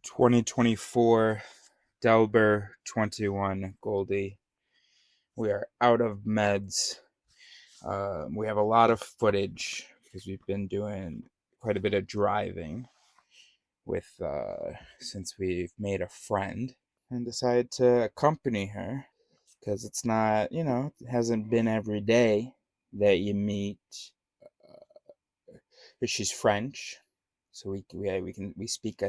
2024 Delber 21 Goldie. We are out of meds. We have a lot of footage because we've been doing quite a bit of driving with since we've made a friend and decided to accompany her because it's not, it hasn't been every day that you meet. She's French, so we speak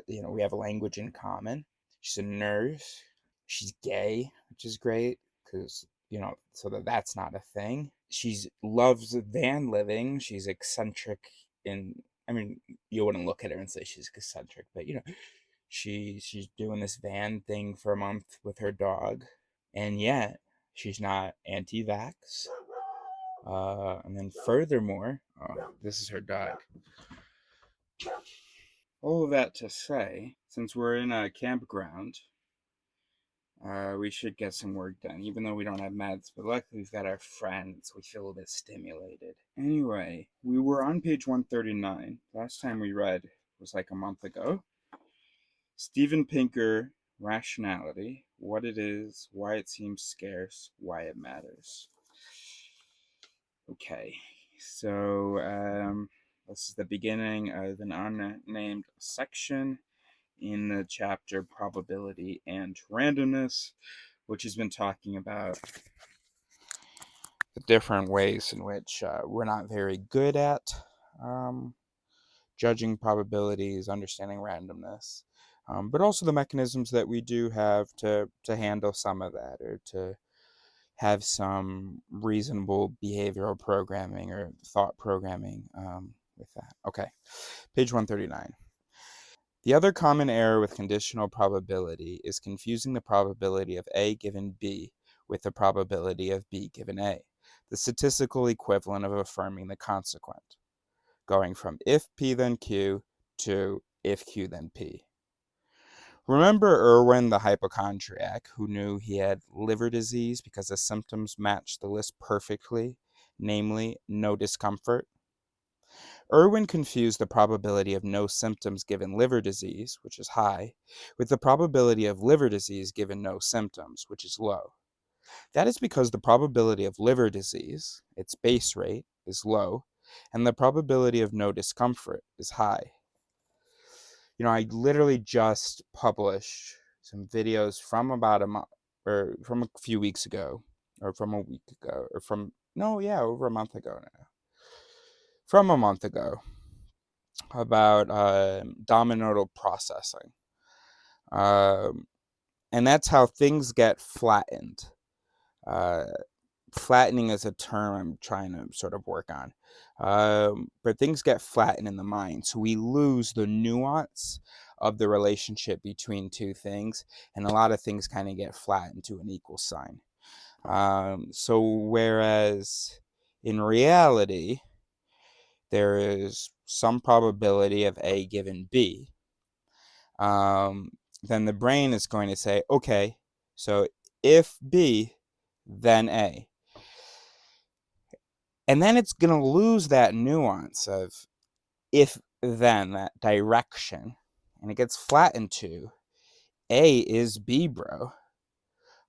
we have a language in common. She's a nurse. She's gay, which is great because so that's not a thing. She loves van living. She's eccentric in. I mean, you wouldn't look at her and say she's eccentric, but she's doing this van thing for a month with her dog, and yet she's not anti-vax. And then furthermore, this is her dog. All of that to say, since we're in a campground, we should get some work done, even though we don't have meds. But luckily, we've got our friends. We feel a bit stimulated. Anyway, we were on page 139. Last time we read was like a month ago. Steven Pinker, Rationality, what it is, why it seems scarce, why it matters. Okay, so this is the beginning of an unnamed section in the chapter Probability and Randomness, which has been talking about the different ways in which we're not very good at judging probabilities, understanding randomness, but also the mechanisms that we do have to handle some of that, or to have some reasonable behavioral programming or thought programming with that. Okay, page 139. The other common error with conditional probability is confusing the probability of A given B with the probability of B given A, the statistical equivalent of affirming the consequent, going from if P then Q to if Q then P. Remember Irwin the hypochondriac, who knew he had liver disease because the symptoms matched the list perfectly, namely no discomfort? Irwin confused the probability of no symptoms given liver disease, which is high, with the probability of liver disease given no symptoms, which is low. That is because the probability of liver disease, its base rate, is low, and the probability of no discomfort is high. I literally just published some videos from about a month, or from a few weeks ago, or from a week ago, or over a month ago now. From a month ago, about dominodal processing. And that's how things get flattened. Flattening is a term I'm trying to sort of work on. But things get flattened in the mind. So we lose the nuance of the relationship between two things, and a lot of things kind of get flattened to an equal sign. So whereas in reality, there is some probability of A given B, then the brain is going to say, okay, so if B, then A. And then it's going to lose that nuance of if then, that direction, and it gets flattened to A is B, bro.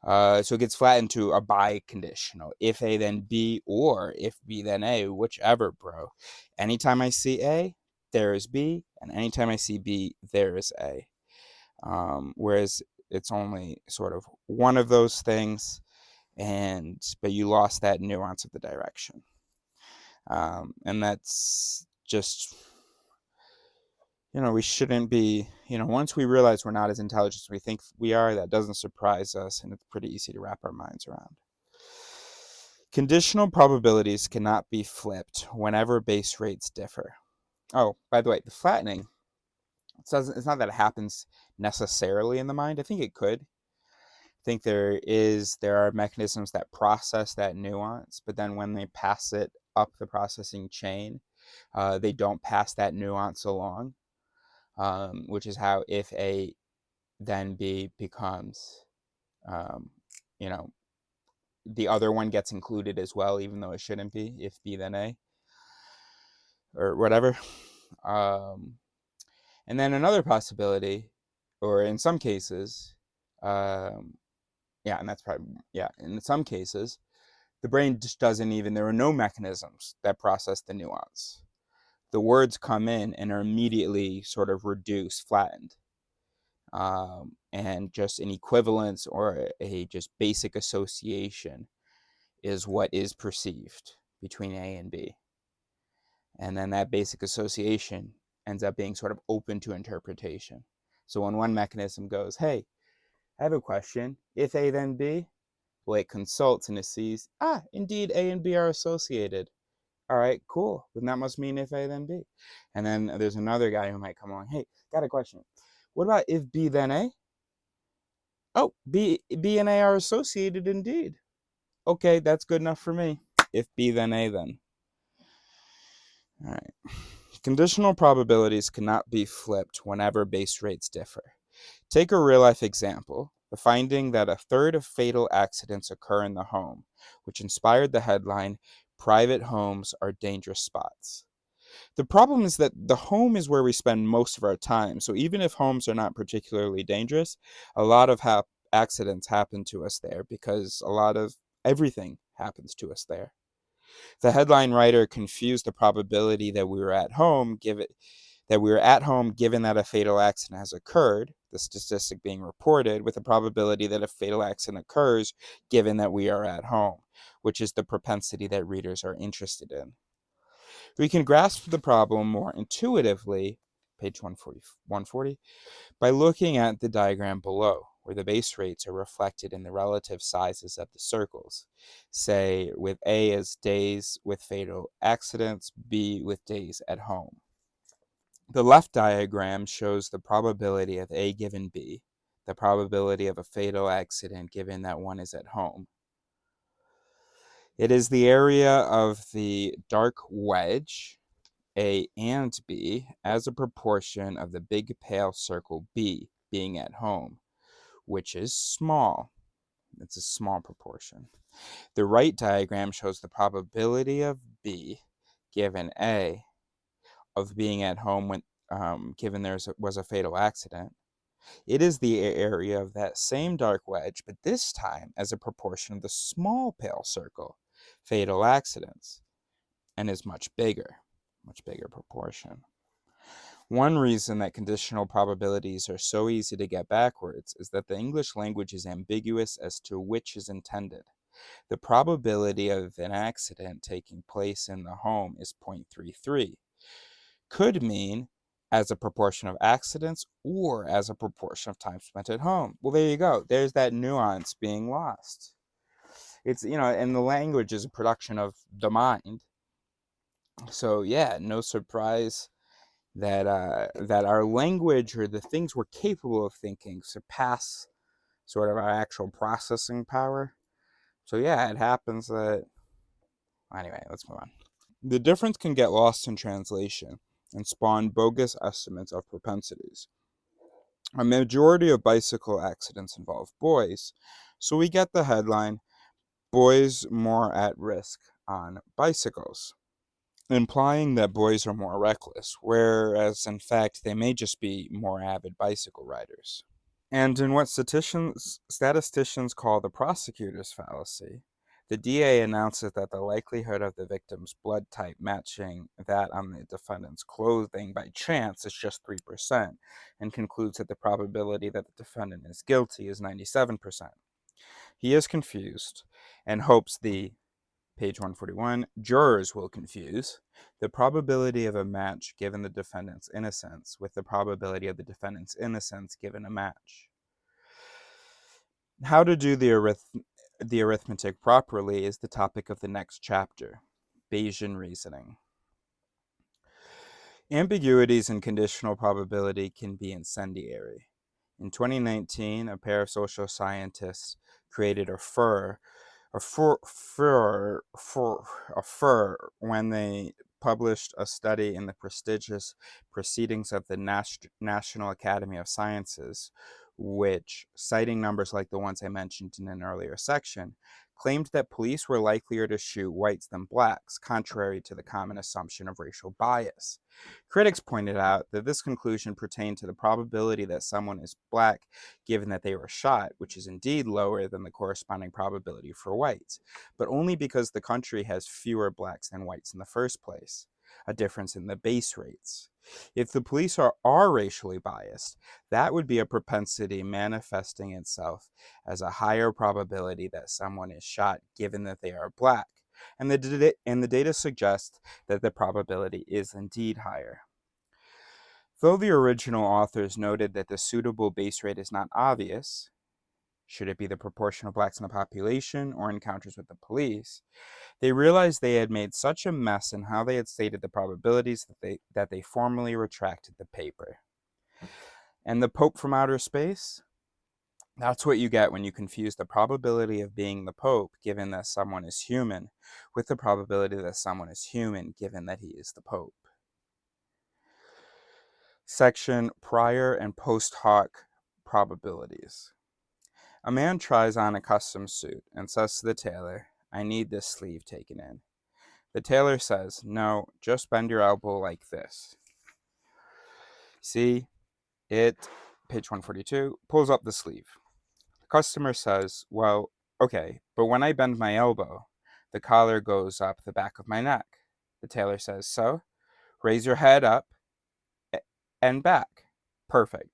So it gets flattened to a biconditional. If A, then B, or if B, then A, whichever, bro. Anytime I see A, there is B, and anytime I see B, there is A. Whereas it's only sort of one of those things, but you lost that nuance of the direction. And that's just, we shouldn't be, once we realize we're not as intelligent as we think we are, that doesn't surprise us, and it's pretty easy to wrap our minds around. Conditional probabilities cannot be flipped whenever base rates differ. Oh, by the way, the flattening, it's not that it happens necessarily in the mind. I think it could. I think there are mechanisms that process that nuance, but then when they pass it up the processing chain, they don't pass that nuance along, which is how if A, then B becomes, the other one gets included as well, even though it shouldn't be, if B, then A, or whatever. And then another possibility, or in some cases, um, yeah, and that's probably, yeah, in some cases, the brain just doesn't even, there are no mechanisms that process the nuance. The words come in and are immediately sort of reduced, flattened. And just an equivalence or a just basic association is what is perceived between A and B. And then that basic association ends up being sort of open to interpretation. So when one mechanism goes, hey, I have a question, if A then B, well, it consults and it sees, indeed A and B are associated. All right, cool. Then that must mean if A then B. And then there's another guy who might come along, hey, got a question. What about if B then A? Oh, B and A are associated indeed. Okay, that's good enough for me. If B then A then. All right. Conditional probabilities cannot be flipped whenever base rates differ. Take a real-life example, the finding that a third of fatal accidents occur in the home, which inspired the headline, "Private Homes Are Dangerous Spots." The problem is that the home is where we spend most of our time, so even if homes are not particularly dangerous, a lot of accidents happen to us there because a lot of everything happens to us there. The headline writer confused the probability that we were at home given that a fatal accident has occurred, the statistic being reported, with the probability that a fatal accident occurs given that we are at home, which is the propensity that readers are interested in. We can grasp the problem more intuitively, page 140, by looking at the diagram below, where the base rates are reflected in the relative sizes of the circles, say with A as days with fatal accidents, B with days at home. The left diagram shows the probability of A given B, the probability of a fatal accident given that one is at home. It is the area of the dark wedge, A and B, as a proportion of the big pale circle B being at home, which is small. It's a small proportion. The right diagram shows the probability of B given A of being at home when given there was a fatal accident. It is the area of that same dark wedge, but this time as a proportion of the small pale circle, fatal accidents, and is much bigger proportion. One reason that conditional probabilities are so easy to get backwards is that the English language is ambiguous as to which is intended. The probability of an accident taking place in the home is 0.33. Could mean as a proportion of accidents or as a proportion of time spent at home. Well, there you go. There's that nuance being lost. It's, and the language is a production of the mind. So yeah, no surprise that our language or the things we're capable of thinking surpass sort of our actual processing power. So yeah, it happens that. Anyway, let's move on. The difference can get lost in translation and spawn bogus estimates of propensities. A majority of bicycle accidents involve boys, so we get the headline, "Boys More at Risk on Bicycles," implying that boys are more reckless, whereas in fact they may just be more avid bicycle riders. And in what statisticians call the prosecutor's fallacy, the DA announces that the likelihood of the victim's blood type matching that on the defendant's clothing by chance is just 3%, and concludes that the probability that the defendant is guilty is 97%. He is confused and hopes the, page 141, jurors will confuse the probability of a match given the defendant's innocence with the probability of the defendant's innocence given a match. How to do the arithmetic properly is the topic of the next chapter, Bayesian reasoning. Ambiguities in conditional probability can be incendiary. In 2019, a pair of social scientists created a furor when they published a study in the prestigious Proceedings of the National Academy of Sciences, which, citing numbers like the ones I mentioned in an earlier section, claimed that police were likelier to shoot whites than blacks, contrary to the common assumption of racial bias. Critics pointed out that this conclusion pertained to the probability that someone is black given that they were shot, which is indeed lower than the corresponding probability for whites, but only because the country has fewer blacks than whites in the first place, a difference in the base rates. If the police are racially biased, that would be a propensity manifesting itself as a higher probability that someone is shot given that they are black, and the data suggests that the probability is indeed higher. Though the original authors noted that the suitable base rate is not obvious, should it be the proportion of blacks in the population or encounters with the police, they realized they had made such a mess in how they had stated the probabilities that they formally retracted the paper. And the Pope from outer space? That's what you get when you confuse the probability of being the Pope, given that someone is human, with the probability that someone is human, given that he is the Pope. Section Prior and Post Hoc Probabilities. A man tries on a custom suit and says to the tailor, "I need this sleeve taken in." The tailor says, "No, just bend your elbow like this." See, it, page 142, pulls up the sleeve. The customer says, "Well, okay, but when I bend my elbow, the collar goes up the back of my neck." The tailor says, "So, raise your head up and back." "Perfect."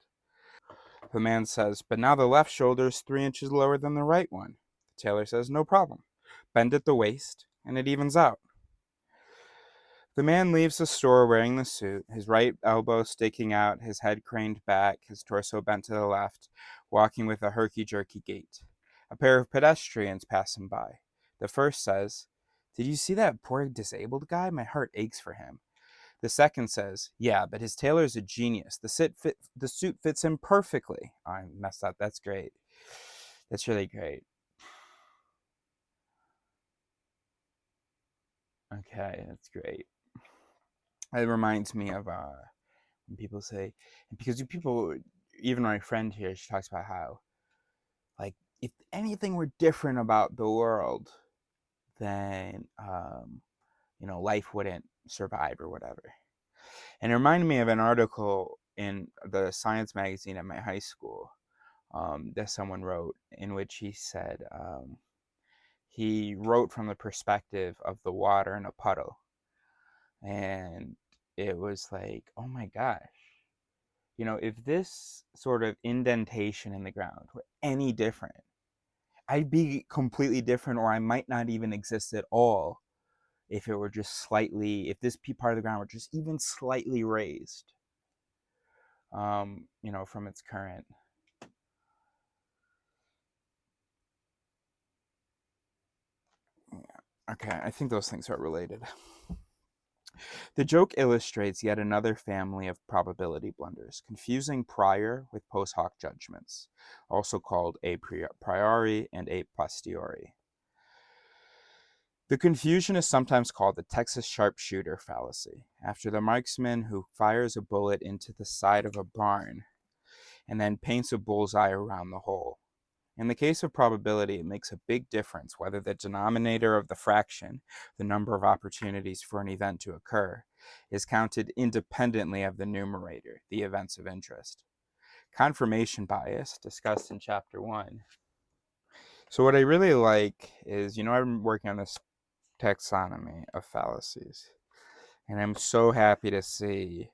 The man says, "But now the left shoulder is 3 inches lower than the right one." The tailor says, "No problem. Bend at the waist, and it evens out." The man leaves the store wearing the suit, his right elbow sticking out, his head craned back, his torso bent to the left, walking with a herky-jerky gait. A pair of pedestrians pass him by. The first says, "Did you see that poor disabled guy? My heart aches for him." The second says, "Yeah, but his tailor's a genius. The suit fits him perfectly." Oh, I messed up. That's great. That's really great. Okay, that's great. It reminds me of when people say, because people, even my friend here, she talks about how, like, if anything were different about the world, then life wouldn't survive or whatever. And it reminded me of an article in the science magazine at my high school that someone wrote, in which he said he wrote from the perspective of the water in a puddle, and it was like, oh my gosh, if this sort of indentation in the ground were any different, I'd be completely different, or I might not even exist at all if it were just slightly, if this part of the ground were just even slightly raised, from its current. Yeah. Okay, I think those things are related. The joke illustrates yet another family of probability blunders, confusing prior with post hoc judgments, also called a priori and a posteriori. The confusion is sometimes called the Texas sharpshooter fallacy, after the marksman who fires a bullet into the side of a barn and then paints a bullseye around the hole. In the case of probability, it makes a big difference whether the denominator of the fraction, the number of opportunities for an event to occur, is counted independently of the numerator, the events of interest. Confirmation bias, discussed in Chapter 1. So what I really like is, I'm working on this taxonomy of fallacies, and I'm so happy to see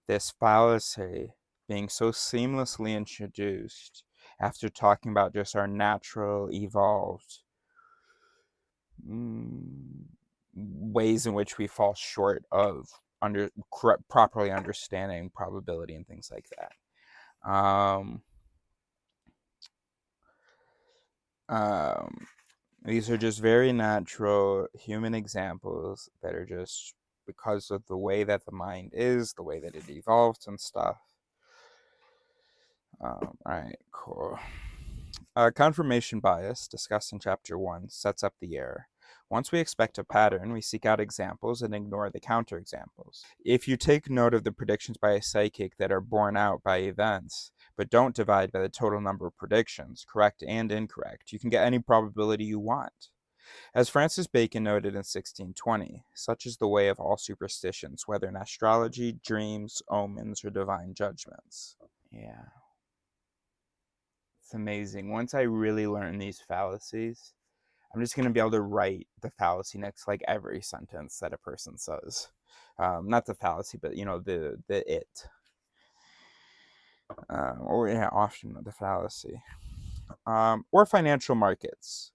this fallacy being so seamlessly introduced after talking about just our natural, evolved ways in which we fall short of properly understanding probability and things like that. These are just very natural human examples that are just because of the way that the mind is, the way that it evolves and stuff. All right, cool. Confirmation bias, discussed in Chapter 1, sets up the error. Once we expect a pattern, we seek out examples and ignore the counterexamples. If you take note of the predictions by a psychic that are borne out by events, but don't divide by the total number of predictions, correct and incorrect. You can get any probability you want. As Francis Bacon noted in 1620, such is the way of all superstitions, whether in astrology, dreams, omens, or divine judgments. Yeah. It's amazing. Once I really learn these fallacies, I'm just going to be able to write the fallacy next to like every sentence that a person says. Not the fallacy, but the it. Often the fallacy. Or financial markets.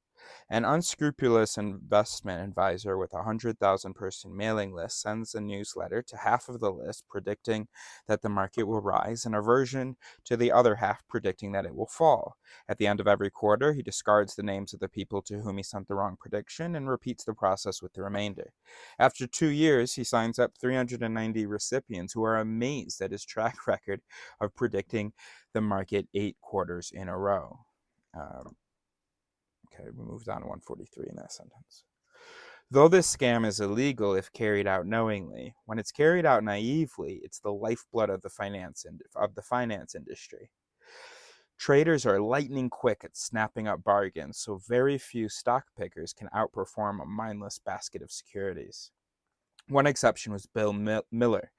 An unscrupulous investment advisor with a 100,000 person mailing list sends a newsletter to half of the list predicting that the market will rise and a version to the other half predicting that it will fall. At the end of every quarter, he discards the names of the people to whom he sent the wrong prediction and repeats the process with the remainder. After 2 years, he signs up 390 recipients who are amazed at his track record of predicting the market 8 quarters in a row. Okay, we moved on to 143 in that sentence. Though this scam is illegal if carried out knowingly, when it's carried out naively, it's the lifeblood of the finance industry. Traders are lightning quick at snapping up bargains, so very few stock pickers can outperform a mindless basket of securities. One exception was Bill Miller,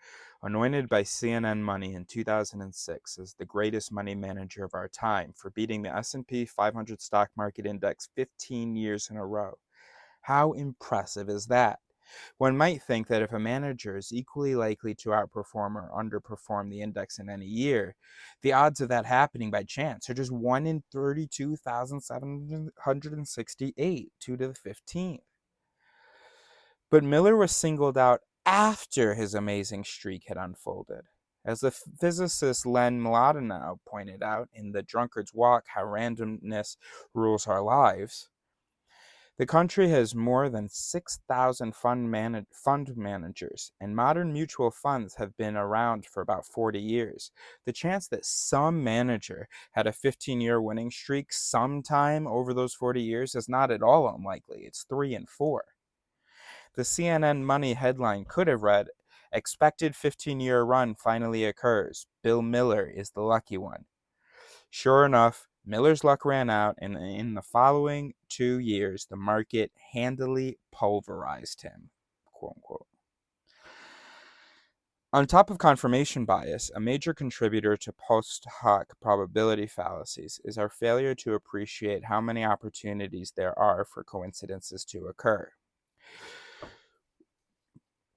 anointed by CNN Money in 2006 as the greatest money manager of our time for beating the S&P 500 stock market index 15 years in a row. How impressive is that? One might think that if a manager is equally likely to outperform or underperform the index in any year, the odds of that happening by chance are just 1 in 32,768, 2 to the 15th. But Miller was singled out after his amazing streak had unfolded. As the physicist Len Mlodinow pointed out in The Drunkard's Walk, How Randomness Rules Our Lives, the country has more than 6,000 fund managers, and modern mutual funds have been around for about 40 years. The chance that some manager had a 15-year winning streak sometime over those 40 years is not at all unlikely. It's 3 in 4. The CNN Money headline could have read, "Expected 15-year run finally occurs. Bill Miller is the lucky one." Sure enough, Miller's luck ran out, and in the following 2 years, the market handily pulverized him, quote unquote. On top of confirmation bias, a major contributor to post hoc probability fallacies is our failure to appreciate how many opportunities there are for coincidences to occur.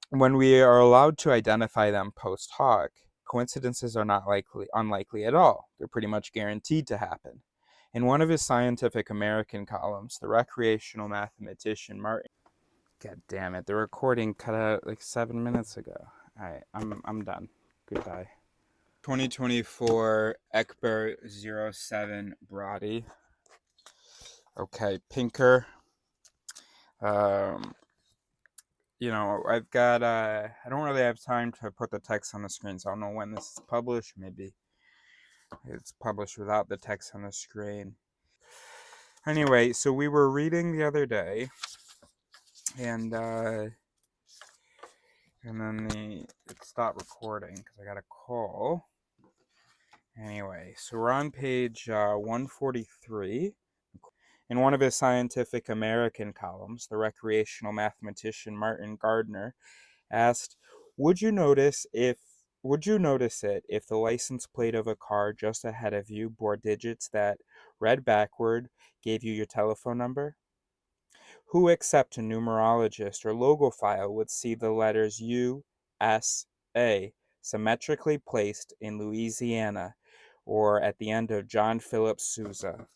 When we are allowed to identify them post hoc, coincidences are not unlikely at all. They're pretty much guaranteed to happen. In one of his Scientific American columns, the recreational mathematician Martin... God damn it, the recording cut out like 7 minutes ago. Alright, I'm done. Goodbye. 2024 Ekber 07 Brody. Okay, Pinker. I've got, I don't really have time to put the text on the screen, so I don't know when this is published. Maybe it's published without the text on the screen. Anyway, so we were reading the other day, and then it stopped recording because I got a call. Anyway, so we're on page 143. In one of his Scientific American columns, the recreational mathematician Martin Gardner asked, would you notice it if the license plate of a car just ahead of you bore digits that, read backward, gave you your telephone number? Who except a numerologist or logophile would see the letters U, S, A symmetrically placed in Louisiana or at the end of John Philip Sousa?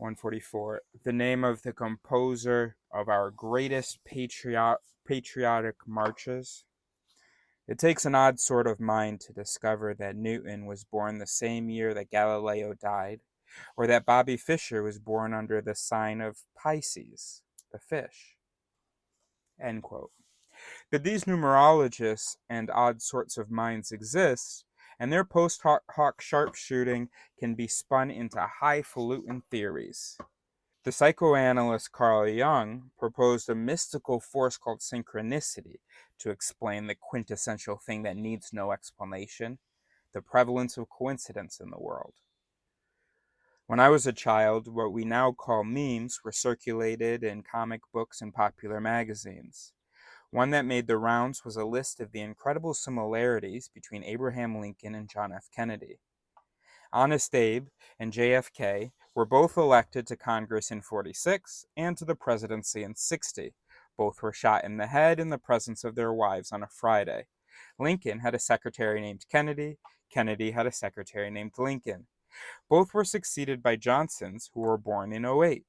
144. The name of the composer of our greatest patriotic marches. It takes an odd sort of mind to discover that Newton was born the same year that Galileo died, or that Bobby Fischer was born under the sign of Pisces, the fish. End quote. But these numerologists and odd sorts of minds exist, and their post hoc sharpshooting can be spun into highfalutin theories. The psychoanalyst Carl Jung proposed a mystical force called synchronicity to explain the quintessential thing that needs no explanation, the prevalence of coincidence in the world. When I was a child, what we now call memes were circulated in comic books and popular magazines. One that made the rounds was a list of the incredible similarities between Abraham Lincoln and John F. Kennedy. Honest Abe and JFK were both elected to Congress in 46 and to the presidency in 60. Both were shot in the head in the presence of their wives on a Friday. Lincoln had a secretary named Kennedy. Kennedy had a secretary named Lincoln. Both were succeeded by Johnsons, who were born in 08.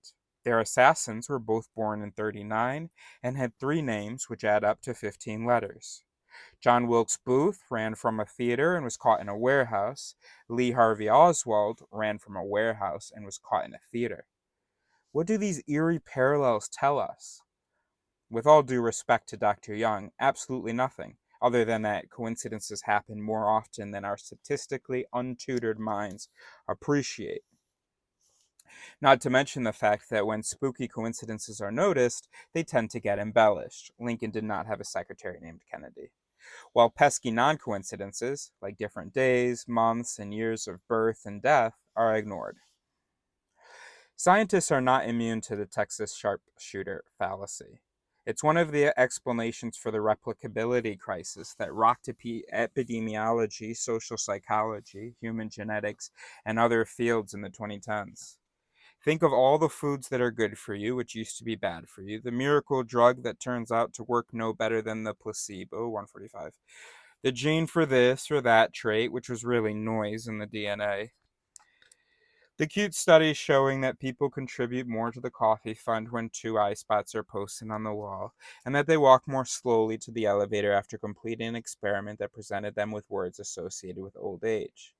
Their assassins were both born in 39 and had 3 names which add up to 15 letters. John Wilkes Booth ran from a theater and was caught in a warehouse. Lee Harvey Oswald ran from a warehouse and was caught in a theater. What do these eerie parallels tell us? With all due respect to Dr. Young, absolutely nothing, other than that coincidences happen more often than our statistically untutored minds appreciate. Not to mention the fact that when spooky coincidences are noticed, they tend to get embellished. Lincoln did not have a secretary named Kennedy. While pesky non-coincidences, like different days, months, and years of birth and death, are ignored. Scientists are not immune to the Texas sharpshooter fallacy. It's one of the explanations for the replicability crisis that rocked epidemiology, social psychology, human genetics, and other fields in the 2010s. Think of all the foods that are good for you, which used to be bad for you, the miracle drug that turns out to work no better than the placebo, 145, the gene for this or that trait, which was really noise in the DNA. The cute studies showing that people contribute more to the coffee fund when 2 eye spots are posted on the wall, and that they walk more slowly to the elevator after completing an experiment that presented them with words associated with old age.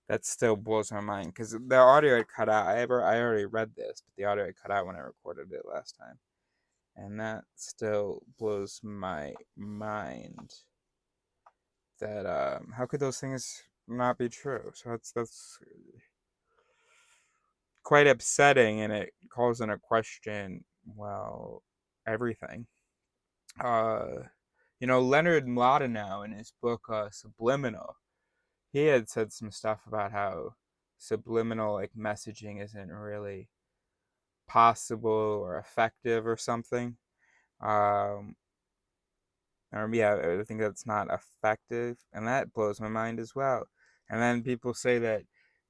That still blows my mind, because the audio had cut out. I already read this, but the audio had cut out when I recorded it last time. And that still blows my mind. That, how could those things not be true? So that's quite upsetting, and it calls into question, well, everything. Leonard Mlodinow in his book Subliminal, he had said some stuff about how subliminal messaging isn't really possible or effective or something. Um, I think that's not effective, and that blows my mind as well. And then people say that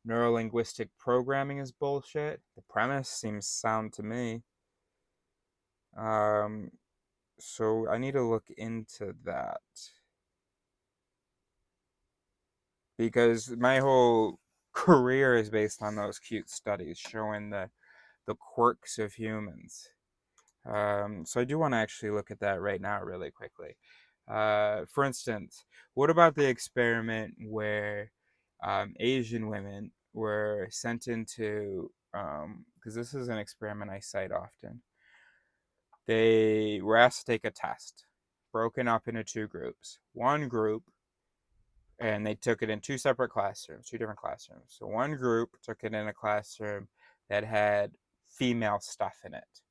neurolinguistic programming is bullshit. The premise seems sound to me. So I need to look into that, because my whole career is based on those cute studies showing the quirks of humans. So I do want to actually look at that right now really quickly. For instance, what about the experiment where Asian women were sent into, because this is an experiment I cite often, they were asked to take a test, broken up into 2 groups. One group, and they took it in 2 separate classrooms, 2 different classrooms. So one group took it in a classroom that had female stuff in it,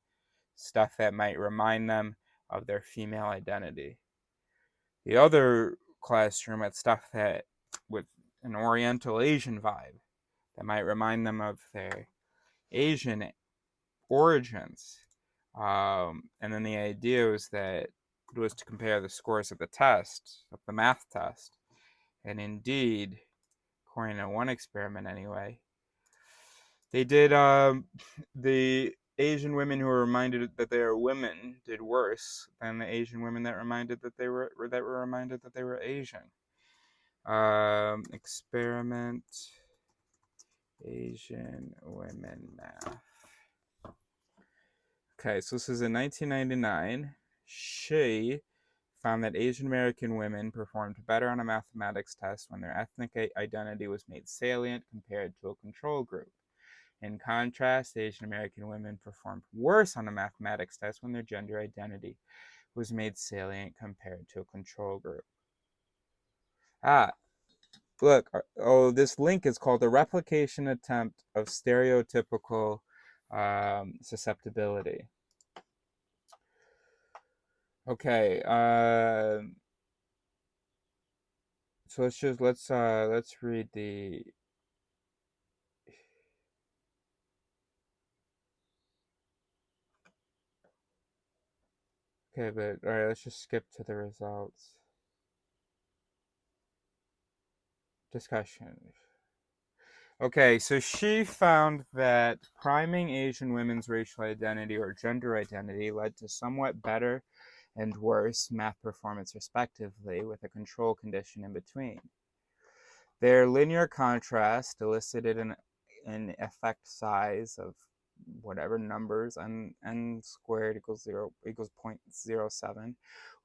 stuff that might remind them of their female identity. The other classroom had stuff that with an Oriental Asian vibe that might remind them of their Asian origins. And then the idea was that it was to compare the scores of the test, of the math test. And indeed, according to one experiment anyway, they did, the Asian women who were reminded that they are women did worse than the Asian women that were reminded that they were Asian. Experiment Asian women math. Okay, so this is in 1999. She found that Asian American women performed better on a mathematics test when their ethnic identity was made salient compared to a control group. In contrast, Asian American women performed worse on a mathematics test when their gender identity was made salient compared to a control group. Look, this link is called the replication attempt of stereotypical susceptibility. Okay, So let's read the. Okay, but all right, let's just skip to the results. Discussion. Okay, so she found that priming Asian women's racial identity or gender identity led to somewhat better and worse math performance respectively, with a control condition in between. Their linear contrast elicited an effect size of whatever numbers n squared equals 0.07.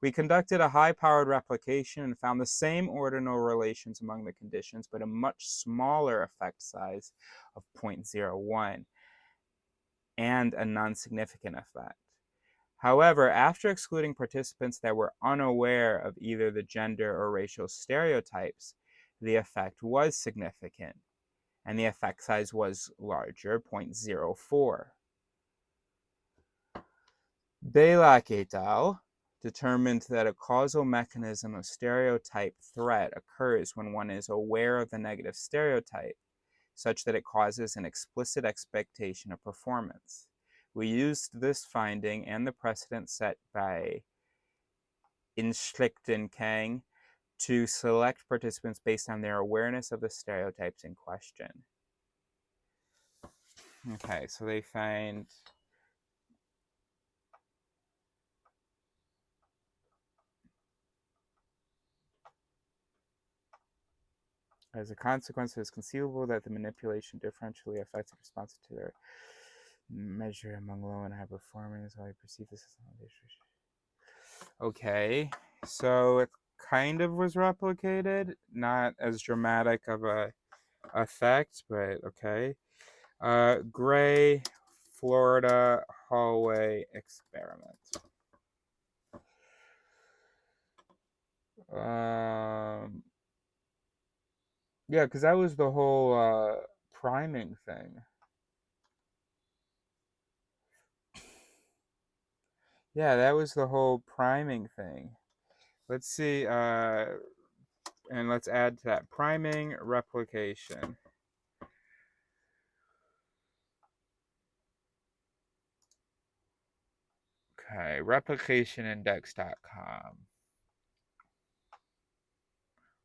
We conducted a high-powered replication and found the same ordinal relations among the conditions, but a much smaller effect size of 0.01 and a non-significant effect. However, after excluding participants that were unaware of either the gender or racial stereotypes, the effect was significant, and the effect size was larger, 0.04. Belac et al. Determined that a causal mechanism of stereotype threat occurs when one is aware of the negative stereotype, such that it causes an explicit expectation of performance. We used this finding and the precedent set by Inschlicht and Kang to select participants based on their awareness of the stereotypes in question. Okay, so they find as a consequence, it is conceivable that the manipulation differentially affects the response to their measure among low and high performers. I perceive this as an okay, so it kind of was replicated, not as dramatic of a effect, but okay. Gray, Florida hallway experiment. Yeah, because that was the whole priming thing. Yeah, that was the whole priming thing. Let's see, and let's add to that priming replication. Okay, replicationindex.com.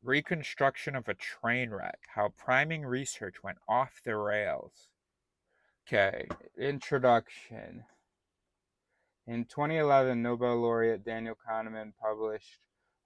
Reconstruction of a train wreck. How priming research went off the rails. Okay, introduction. In 2011, Nobel laureate Daniel Kahneman published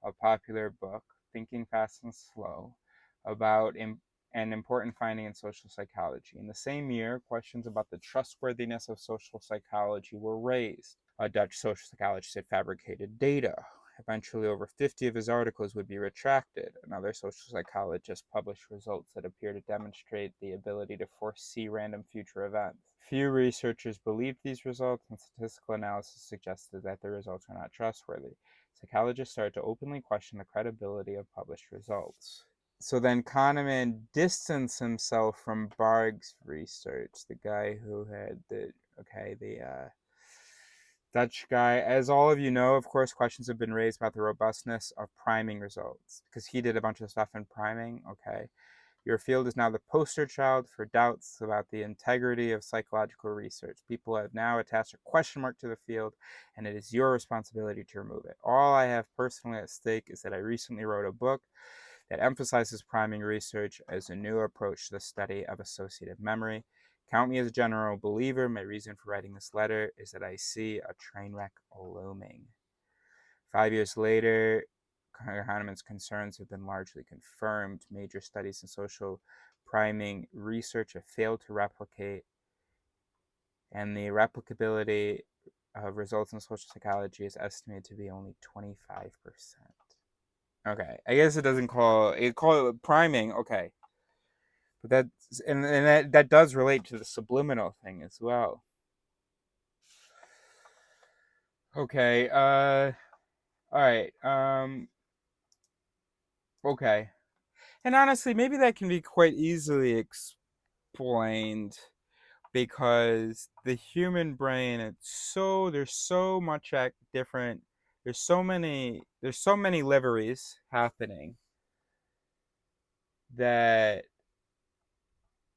a popular book, Thinking Fast and Slow, about an important finding in social psychology. In the same year, questions about the trustworthiness of social psychology were raised. A Dutch social psychologist had fabricated data. Eventually, over 50 of his articles would be retracted. Another social psychologist published results that appear to demonstrate the ability to foresee random future events. Few researchers believed these results, and statistical analysis suggested that the results were not trustworthy. Psychologists started to openly question the credibility of published results. So then Kahneman distanced himself from Barg's research, the guy who had the Dutch guy. As all of you know, of course, questions have been raised about the robustness of priming results because he did a bunch of stuff in priming. Okay. Your field is now the poster child for doubts about the integrity of psychological research. People have now attached a question mark to the field, and it is your responsibility to remove it. All I have personally at stake is that I recently wrote a book that emphasizes priming research as a new approach to the study of associative memory. Count me as a general believer. My reason for writing this letter is that I see a train wreck looming. 5 years later, Kahneman's concerns have been largely confirmed. Major studies in social priming research have failed to replicate, and the replicability of results in social psychology is estimated to be only 25%. Okay, I guess it doesn't call it priming. Okay, but that does relate to the subliminal thing as well. Okay, all right, okay. And honestly, maybe that can be quite easily explained because the human brain, there's so much different, there's so many liveries happening. that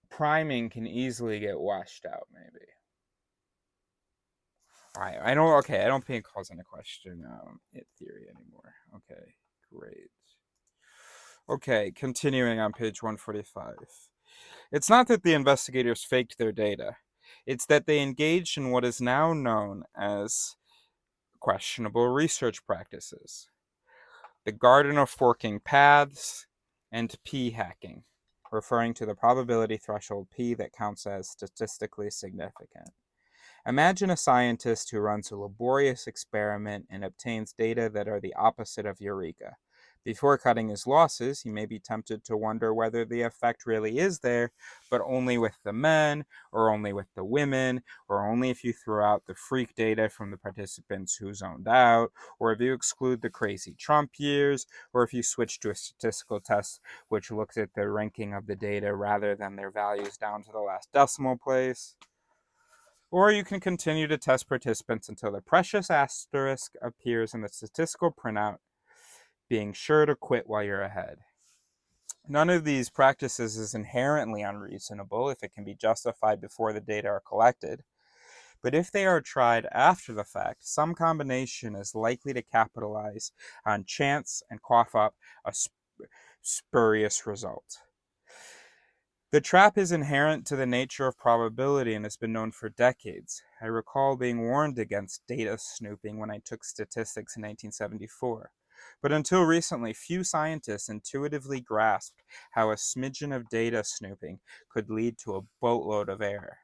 priming can easily get washed out, maybe. I don't, okay, I don't think it calls into question hit theory anymore. Okay, great. Okay, continuing on page 145. It's not that the investigators faked their data. It's that they engaged in what is now known as questionable research practices, the garden of forking paths, and p hacking, referring to the probability threshold p that counts as statistically significant. Imagine a scientist who runs a laborious experiment and obtains data that are the opposite of eureka. Before cutting his losses, he may be tempted to wonder whether the effect really is there, but only with the men, or only with the women, or only if you throw out the freak data from the participants who zoned out, or if you exclude the crazy Trump years, or if you switch to a statistical test which looks at the ranking of the data rather than their values down to the last decimal place. Or you can continue to test participants until the precious asterisk appears in the statistical printout, being sure to quit while you're ahead. None of these practices is inherently unreasonable if it can be justified before the data are collected. But if they are tried after the fact, some combination is likely to capitalize on chance and cough up a spurious result. The trap is inherent to the nature of probability and has been known for decades. I recall being warned against data snooping when I took statistics in 1974. But until recently, few scientists intuitively grasped how a smidgen of data snooping could lead to a boatload of error.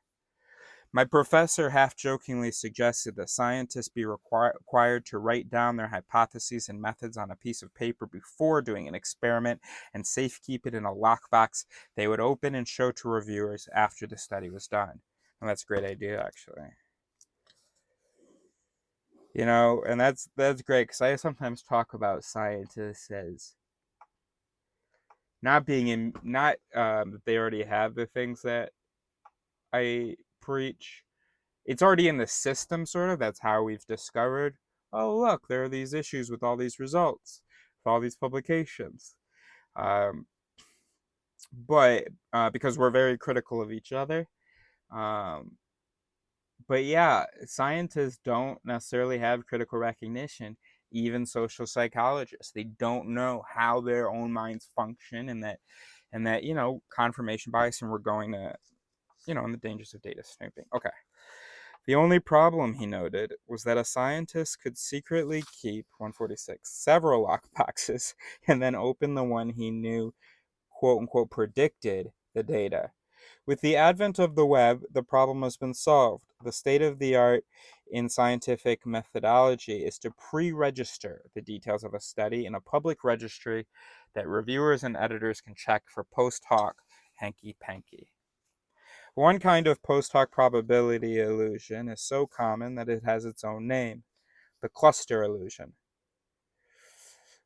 My professor half-jokingly suggested that scientists be required to write down their hypotheses and methods on a piece of paper before doing an experiment and safekeep it in a lockbox they would open and show to reviewers after the study was done. And that's a great idea, actually. And that's great, because I sometimes talk about scientists as not being in, not they already have the things that I preach. It's already in the system, sort of. That's how we've discovered, oh, look, there are these issues with all these results, with all these publications. Um, but because we're very critical of each other. Um, but yeah, scientists don't necessarily have critical recognition. Even social psychologists, they don't know how their own minds function, and that confirmation bias, and we're going to and the dangers of data snooping. Okay. The only problem, he noted, was that a scientist could secretly keep 146 several lockboxes and then open the one he knew, quote unquote, predicted the data. With the advent of the web, the problem has been solved. The state of the art in scientific methodology is to pre-register the details of a study in a public registry that reviewers and editors can check for post hoc hanky-panky. One kind of post hoc probability illusion is so common that it has its own name, the cluster illusion.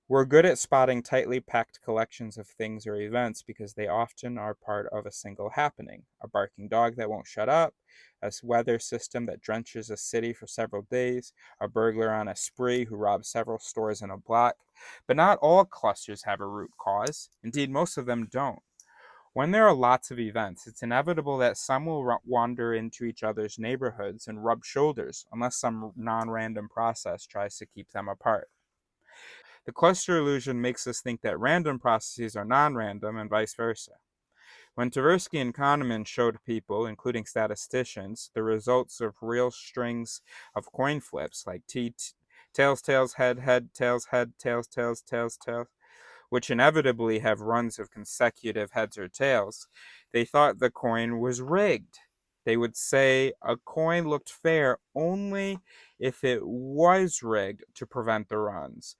We're good at spotting tightly packed collections of things or events because they often are part of a single happening. A barking dog that won't shut up, a weather system that drenches a city for several days, a burglar on a spree who robs several stores in a block. But not all clusters have a root cause. Indeed, most of them don't. When there are lots of events, it's inevitable that some will wander into each other's neighborhoods and rub shoulders, unless some non-random process tries to keep them apart. The cluster illusion makes us think that random processes are non-random and vice versa. When Tversky and Kahneman showed people, including statisticians, the results of real strings of coin flips, like tails, tails, head, head, tails, tails, tails, which inevitably have runs of consecutive heads or tails, they thought the coin was rigged. They would say a coin looked fair only if it was rigged to prevent the runs.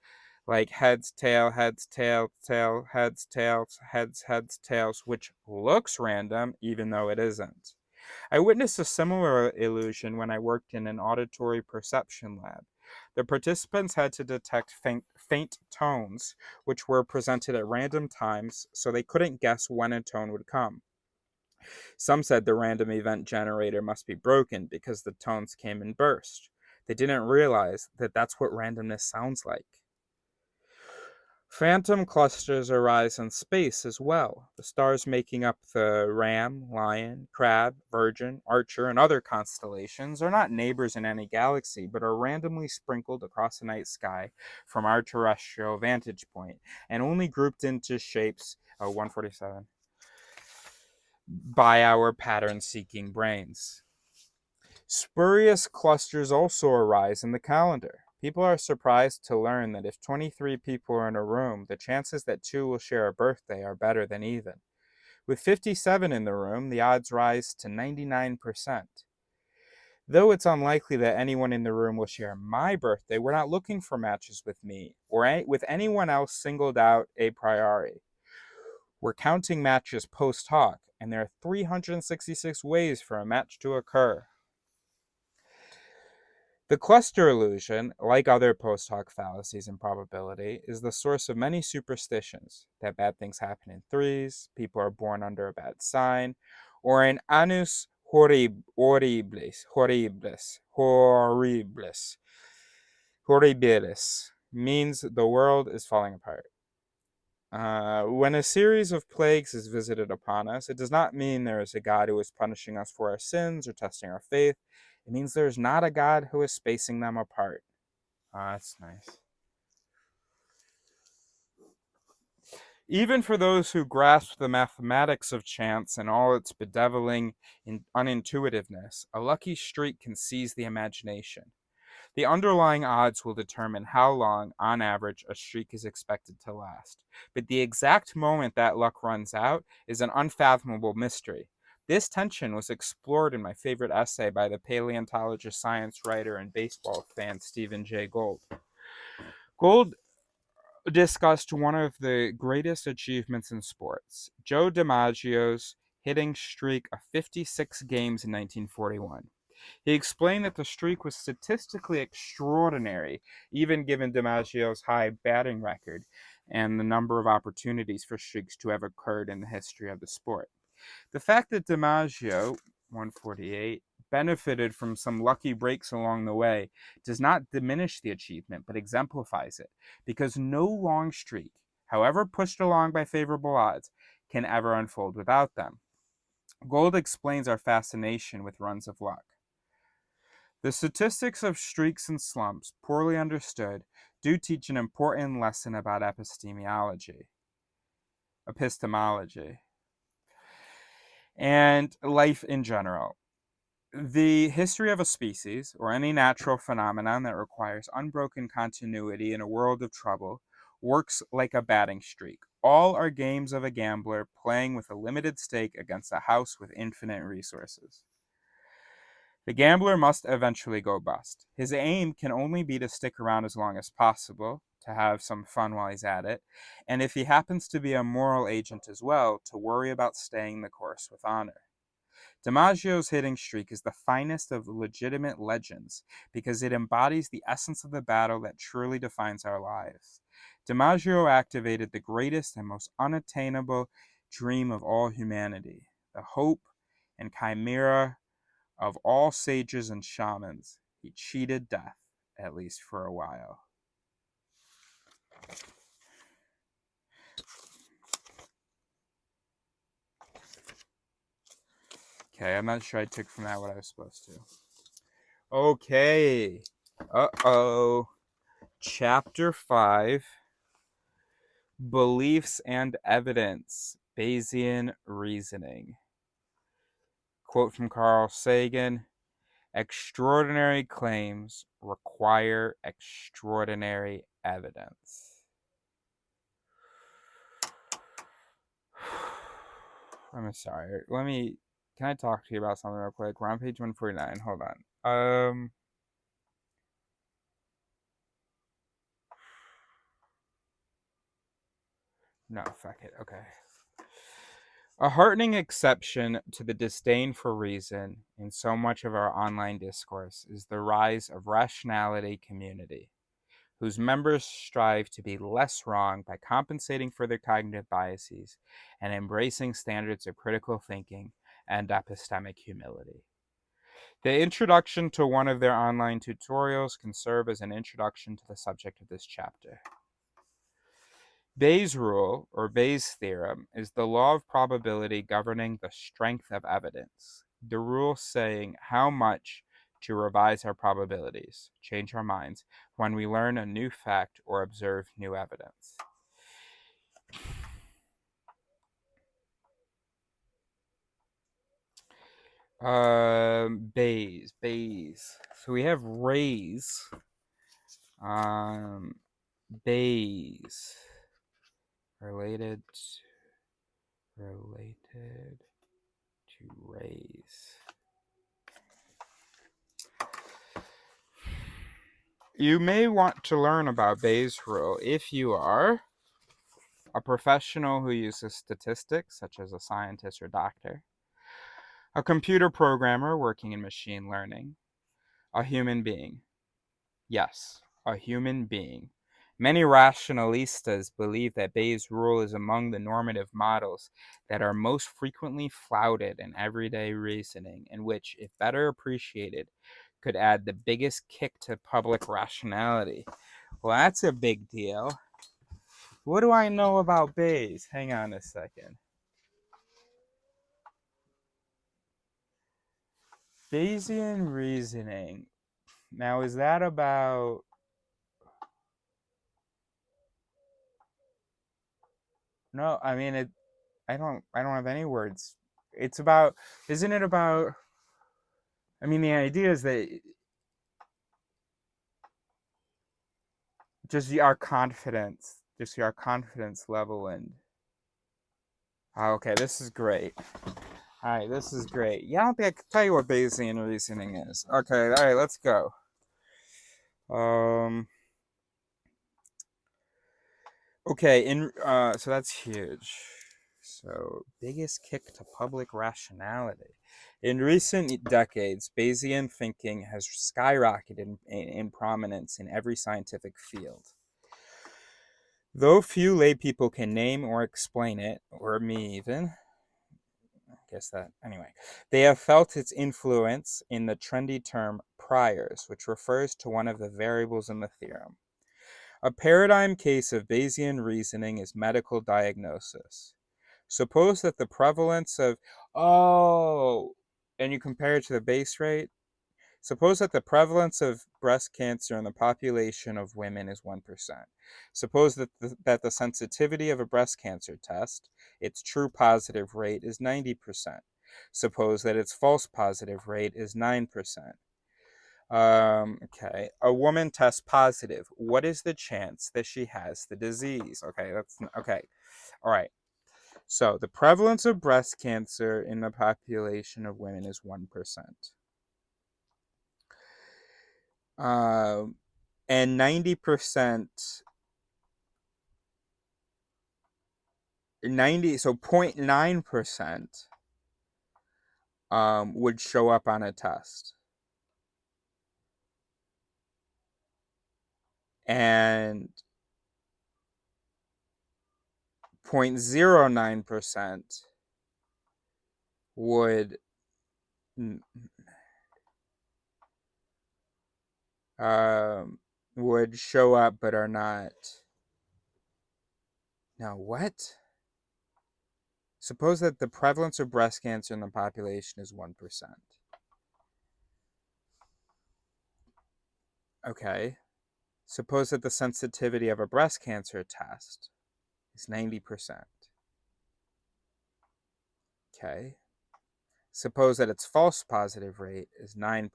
Like heads, tail, heads, tail, tail, heads, tails, heads, tails, which looks random even though it isn't. I witnessed a similar illusion when I worked in an auditory perception lab. The participants had to detect faint tones, which were presented at random times, so they couldn't guess when a tone would come. Some said the random event generator must be broken because the tones came in bursts. They didn't realize that that's what randomness sounds like. Phantom clusters arise in space as well. The stars making up the Ram, Lion, Crab, Virgin, Archer, and other constellations are not neighbors in any galaxy, but are randomly sprinkled across the night sky from our terrestrial vantage point, and only grouped into shapes 147 by our pattern-seeking brains. Spurious clusters also arise in the calendar. People are surprised to learn that if 23 people are in a room, the chances that 2 will share a birthday are better than even. With 57 in the room, the odds rise to 99%. Though it's unlikely that anyone in the room will share my birthday, we're not looking for matches with me or with anyone else singled out a priori. We're counting matches post hoc, and there are 366 ways for a match to occur. The cluster illusion, like other post hoc fallacies in probability, is the source of many superstitions that bad things happen in threes, people are born under a bad sign, or in annus horribilis, means the world is falling apart. When a series of plagues is visited upon us, it does not mean there is a God who is punishing us for our sins or testing our faith. It means there is not a God who is spacing them apart. That's nice. Even for those who grasp the mathematics of chance and all its bedeviling unintuitiveness, a lucky streak can seize the imagination. The underlying odds will determine how long, on average, a streak is expected to last. But the exact moment that luck runs out is an unfathomable mystery. This tension was explored in my favorite essay by the paleontologist, science writer, and baseball fan Stephen Jay Gould. Gould discussed one of the greatest achievements in sports, Joe DiMaggio's hitting streak of 56 games in 1941. He explained that the streak was statistically extraordinary, even given DiMaggio's high batting record and the number of opportunities for streaks to have occurred in the history of the sport. The fact that DiMaggio, 148, benefited from some lucky breaks along the way does not diminish the achievement, but exemplifies it, because no long streak, however pushed along by favorable odds, can ever unfold without them. Gould explains our fascination with runs of luck. The statistics of streaks and slumps, poorly understood, do teach an important lesson about epistemology, and life in general. The history of a species, or any natural phenomenon that requires unbroken continuity in a world of trouble, works like a batting streak. All are games of a gambler playing with a limited stake against a house with infinite resources. The gambler must eventually go bust. His aim can only be to stick around as long as possible, to have some fun while he's at it, and if he happens to be a moral agent as well, to worry about staying the course with honor. DiMaggio's hitting streak is the finest of legitimate legends because it embodies the essence of the battle that truly defines our lives. DiMaggio activated the greatest and most unattainable dream of all humanity, the hope and chimera of all sages and shamans. He cheated death, at least for a while. Okay, I'm not sure I took from that what I was supposed to. Okay. Chapter 5. Beliefs and Evidence. Bayesian Reasoning. Quote from Carl Sagan. Extraordinary claims require extraordinary evidence. I'm sorry. Can I talk to you about something real quick? We're on page 149. Hold on. No, fuck it. Okay. A heartening exception to the disdain for reason in so much of our online discourse is the rise of Rationality community, whose members strive to be less wrong by compensating for their cognitive biases and embracing standards of critical thinking and epistemic humility. The introduction to one of their online tutorials can serve as an introduction to the subject of this chapter. Bayes' rule, or Bayes' theorem, is the law of probability governing the strength of evidence. The rule saying how much to revise our probabilities, change our minds, when we learn a new fact or observe new evidence. Bayes. So we have rays. Bayes. Related to rays. You may want to learn about Bayes' rule if you are a professional who uses statistics, such as a scientist or doctor, a computer programmer working in machine learning, a human being. Yes, a human being. Many rationalistas believe that Bayes' rule is among the normative models that are most frequently flouted in everyday reasoning, and which, if better appreciated, could add the biggest kick to public rationality. Well, that's a big deal. What do I know about Bayes? Hang on a second. Bayesian reasoning. Now, is that about... No, I mean it. I don't have any words. It's about... Isn't it about... I mean, the idea is that just our confidence level, and... okay, this is great. All right, this is great. Yeah, I don't think I can tell you what Bayesian reasoning is. Okay, all right, let's go. Okay, so that's huge. So, biggest kick to public rationality. In recent decades, Bayesian thinking has skyrocketed in prominence in every scientific field. Though few lay people can name or explain it, or me even, I guess that, anyway, they have felt its influence in the trendy term priors, which refers to one of the variables in the theorem. A paradigm case of Bayesian reasoning is medical diagnosis. Suppose that the prevalence of, and you compare it to the base rate. Suppose that the prevalence of breast cancer in the population of women is 1%. Suppose that the sensitivity of a breast cancer test, its true positive rate, is 90%. Suppose that its false positive rate is 9%. Okay. A woman tests positive. What is the chance that she has the disease? Okay, that's okay. All right. So the prevalence of breast cancer in the population of women is 1%. And 90%, 0.9% would show up on a test. And 0.09% would show up but are not. Now, what? Suppose that the prevalence of breast cancer in the population is 1%. Okay. Suppose that the sensitivity of a breast cancer test is 90%. Okay. Suppose that its false positive rate is 9%.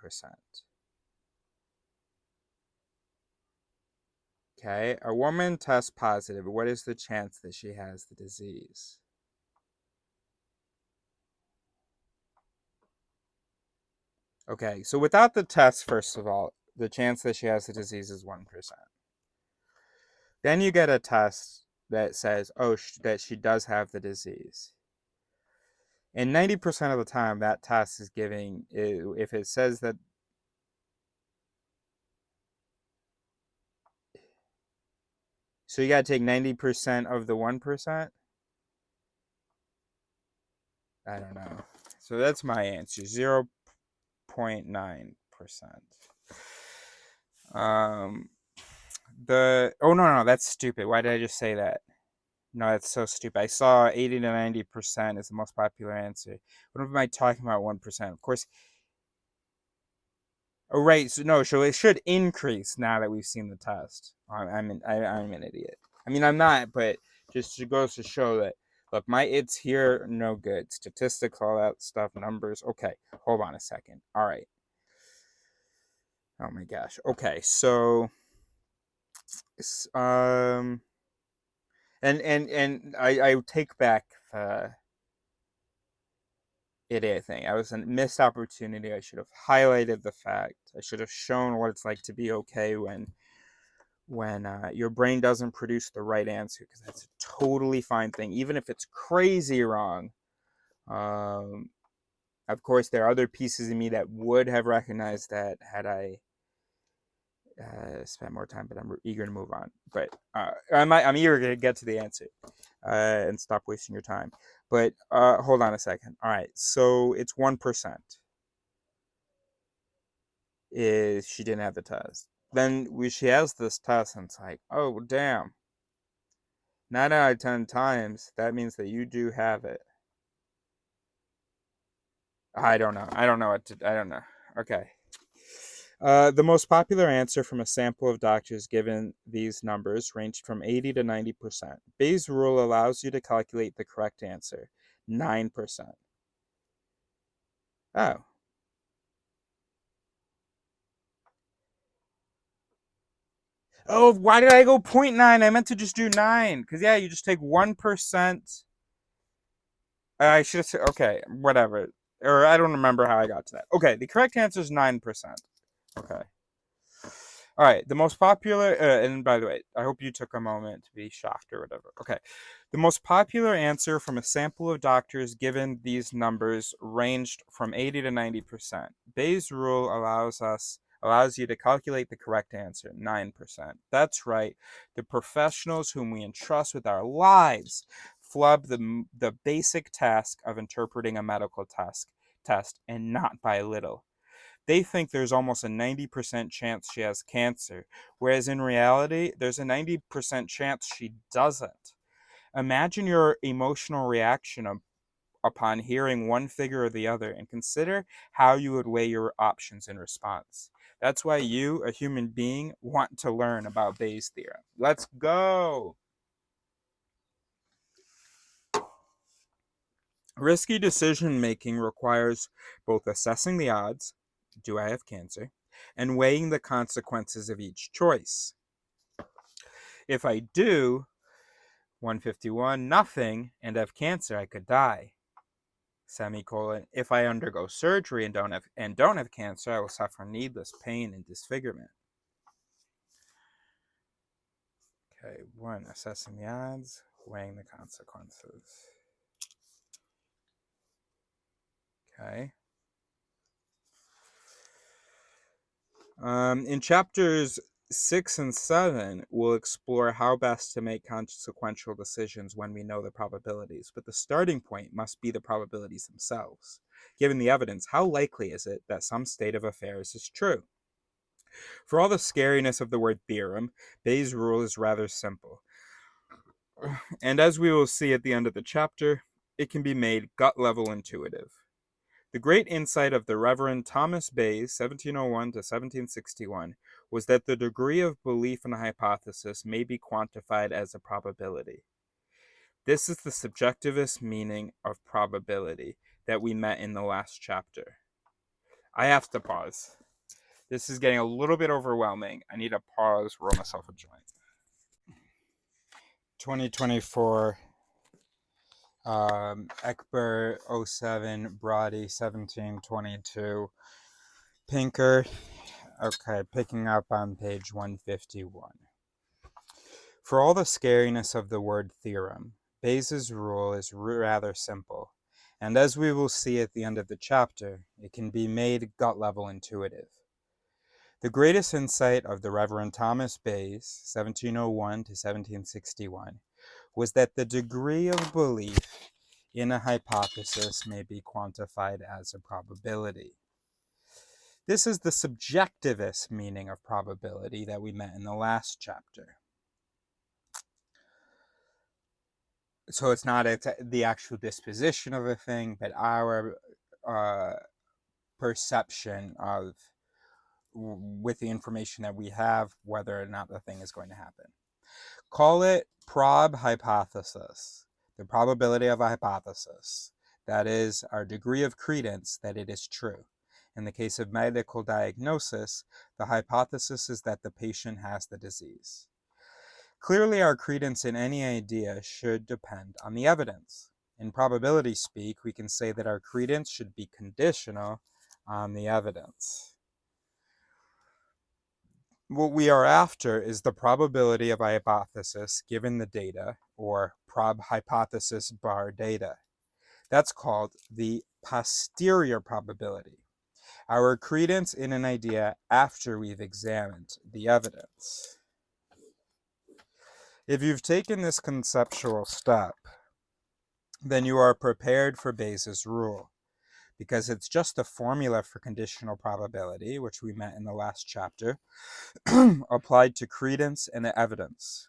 Okay. A woman tests positive. What is the chance that she has the disease? Okay. So without the test, first of all, the chance that she has the disease is 1%. Then you get a test that says, that she does have the disease. And 90% of the time, that test is giving, if it says that, so you got to take 90% of the 1%? I don't know. So that's my answer, 0.9%. No, that's stupid. Why did I just say that? No, that's so stupid. I saw 80 to 90% is the most popular answer. What am I talking about? 1%. Of course. Oh, right. So no, so it should increase now that we've seen the test. I'm an idiot. I mean, I'm not, but just goes to show that. Look, my it's here no good. Statistics, all that stuff, numbers. Okay, hold on a second. All right. Oh my gosh. Okay, so um, and I take back the idiot thing. I was a missed opportunity. I should have highlighted the fact. I should have shown what it's like to be okay when your brain doesn't produce the right answer, because that's a totally fine thing, even if it's crazy wrong. Um, of course, there are other pieces of me that would have recognized that had I spent more time, but I'm eager to move on. But I'm eager to get to the answer and stop wasting your time. But hold on a second. All right, so it's 1%. Is she didn't have the test. Then she has this test, and it's like, oh damn, 9 out of 10 times that means that you do have it. I don't know. I don't know what to. I don't know. Okay. The most popular answer from a sample of doctors given these numbers ranged from 80 to 90%. Bayes' rule allows you to calculate the correct answer, 9%. Oh. Oh, why did I go 0.9? I meant to just do 9. Because, yeah, you just take 1%. I should have said, okay, whatever. Or I don't remember how I got to that. Okay, the correct answer is 9%. Okay. All right, the most popular, and by the way, I hope you took a moment to be shocked or whatever. Okay, the most popular answer from a sample of doctors given these numbers ranged from 80 to 90%. Bayes' rule allows you to calculate the correct answer, 9%. That's right. The professionals whom we entrust with our lives flub the basic task of interpreting a medical test, and not by little. They think there's almost a 90% chance she has cancer, whereas in reality, there's a 90% chance she doesn't. Imagine your emotional reaction upon hearing one figure or the other, and consider how you would weigh your options in response. That's why you, a human being, want to learn about Bayes' theorem. Let's go! Risky decision making requires both assessing the odds, do I have cancer, and weighing the consequences of each choice. If I do, 151, nothing, and have cancer, I could die. Semicolon. If I undergo surgery and don't have cancer, I will suffer needless pain and disfigurement. Okay, 1, assessing the odds, weighing the consequences. Okay. In chapters 6 and 7, we'll explore how best to make consequential decisions when we know the probabilities, but the starting point must be the probabilities themselves. Given the evidence, how likely is it that some state of affairs is true? For all the scariness of the word theorem, Bayes' rule is rather simple. And as we will see at the end of the chapter, it can be made gut-level intuitive. The great insight of the Reverend Thomas Bayes, 1701 to 1761, was that the degree of belief in a hypothesis may be quantified as a probability. This is the subjectivist meaning of probability that we met in the last chapter. I have to pause. This is getting a little bit overwhelming. I need to pause, roll myself a joint. 2024, Eckberg 07, Brody 1722, Pinker. Okay, picking up on page 151. For all the scariness of the word theorem, Bayes' rule is rather simple, and as we will see at the end of the chapter, it can be made gut-level intuitive. The greatest insight of the Reverend Thomas Bayes, 1701 to 1761, was that the degree of belief in a hypothesis may be quantified as a probability. This is the subjectivist meaning of probability that we met in the last chapter. So it's not the actual disposition of a thing, but our perception of, with the information that we have, whether or not the thing is going to happen. Call it prob hypothesis, the probability of a hypothesis. That is our degree of credence that it is true. In the case of medical diagnosis, the hypothesis is that the patient has the disease. Clearly, our credence in any idea should depend on the evidence. In probability speak, we can say that our credence should be conditional on the evidence. What we are after is the probability of a hypothesis given the data, or prob hypothesis bar data. That's called the posterior probability, our credence in an idea after we've examined the evidence. If you've taken this conceptual step, then you are prepared for Bayes' rule, because it's just a formula for conditional probability, which we met in the last chapter, applied to credence and evidence.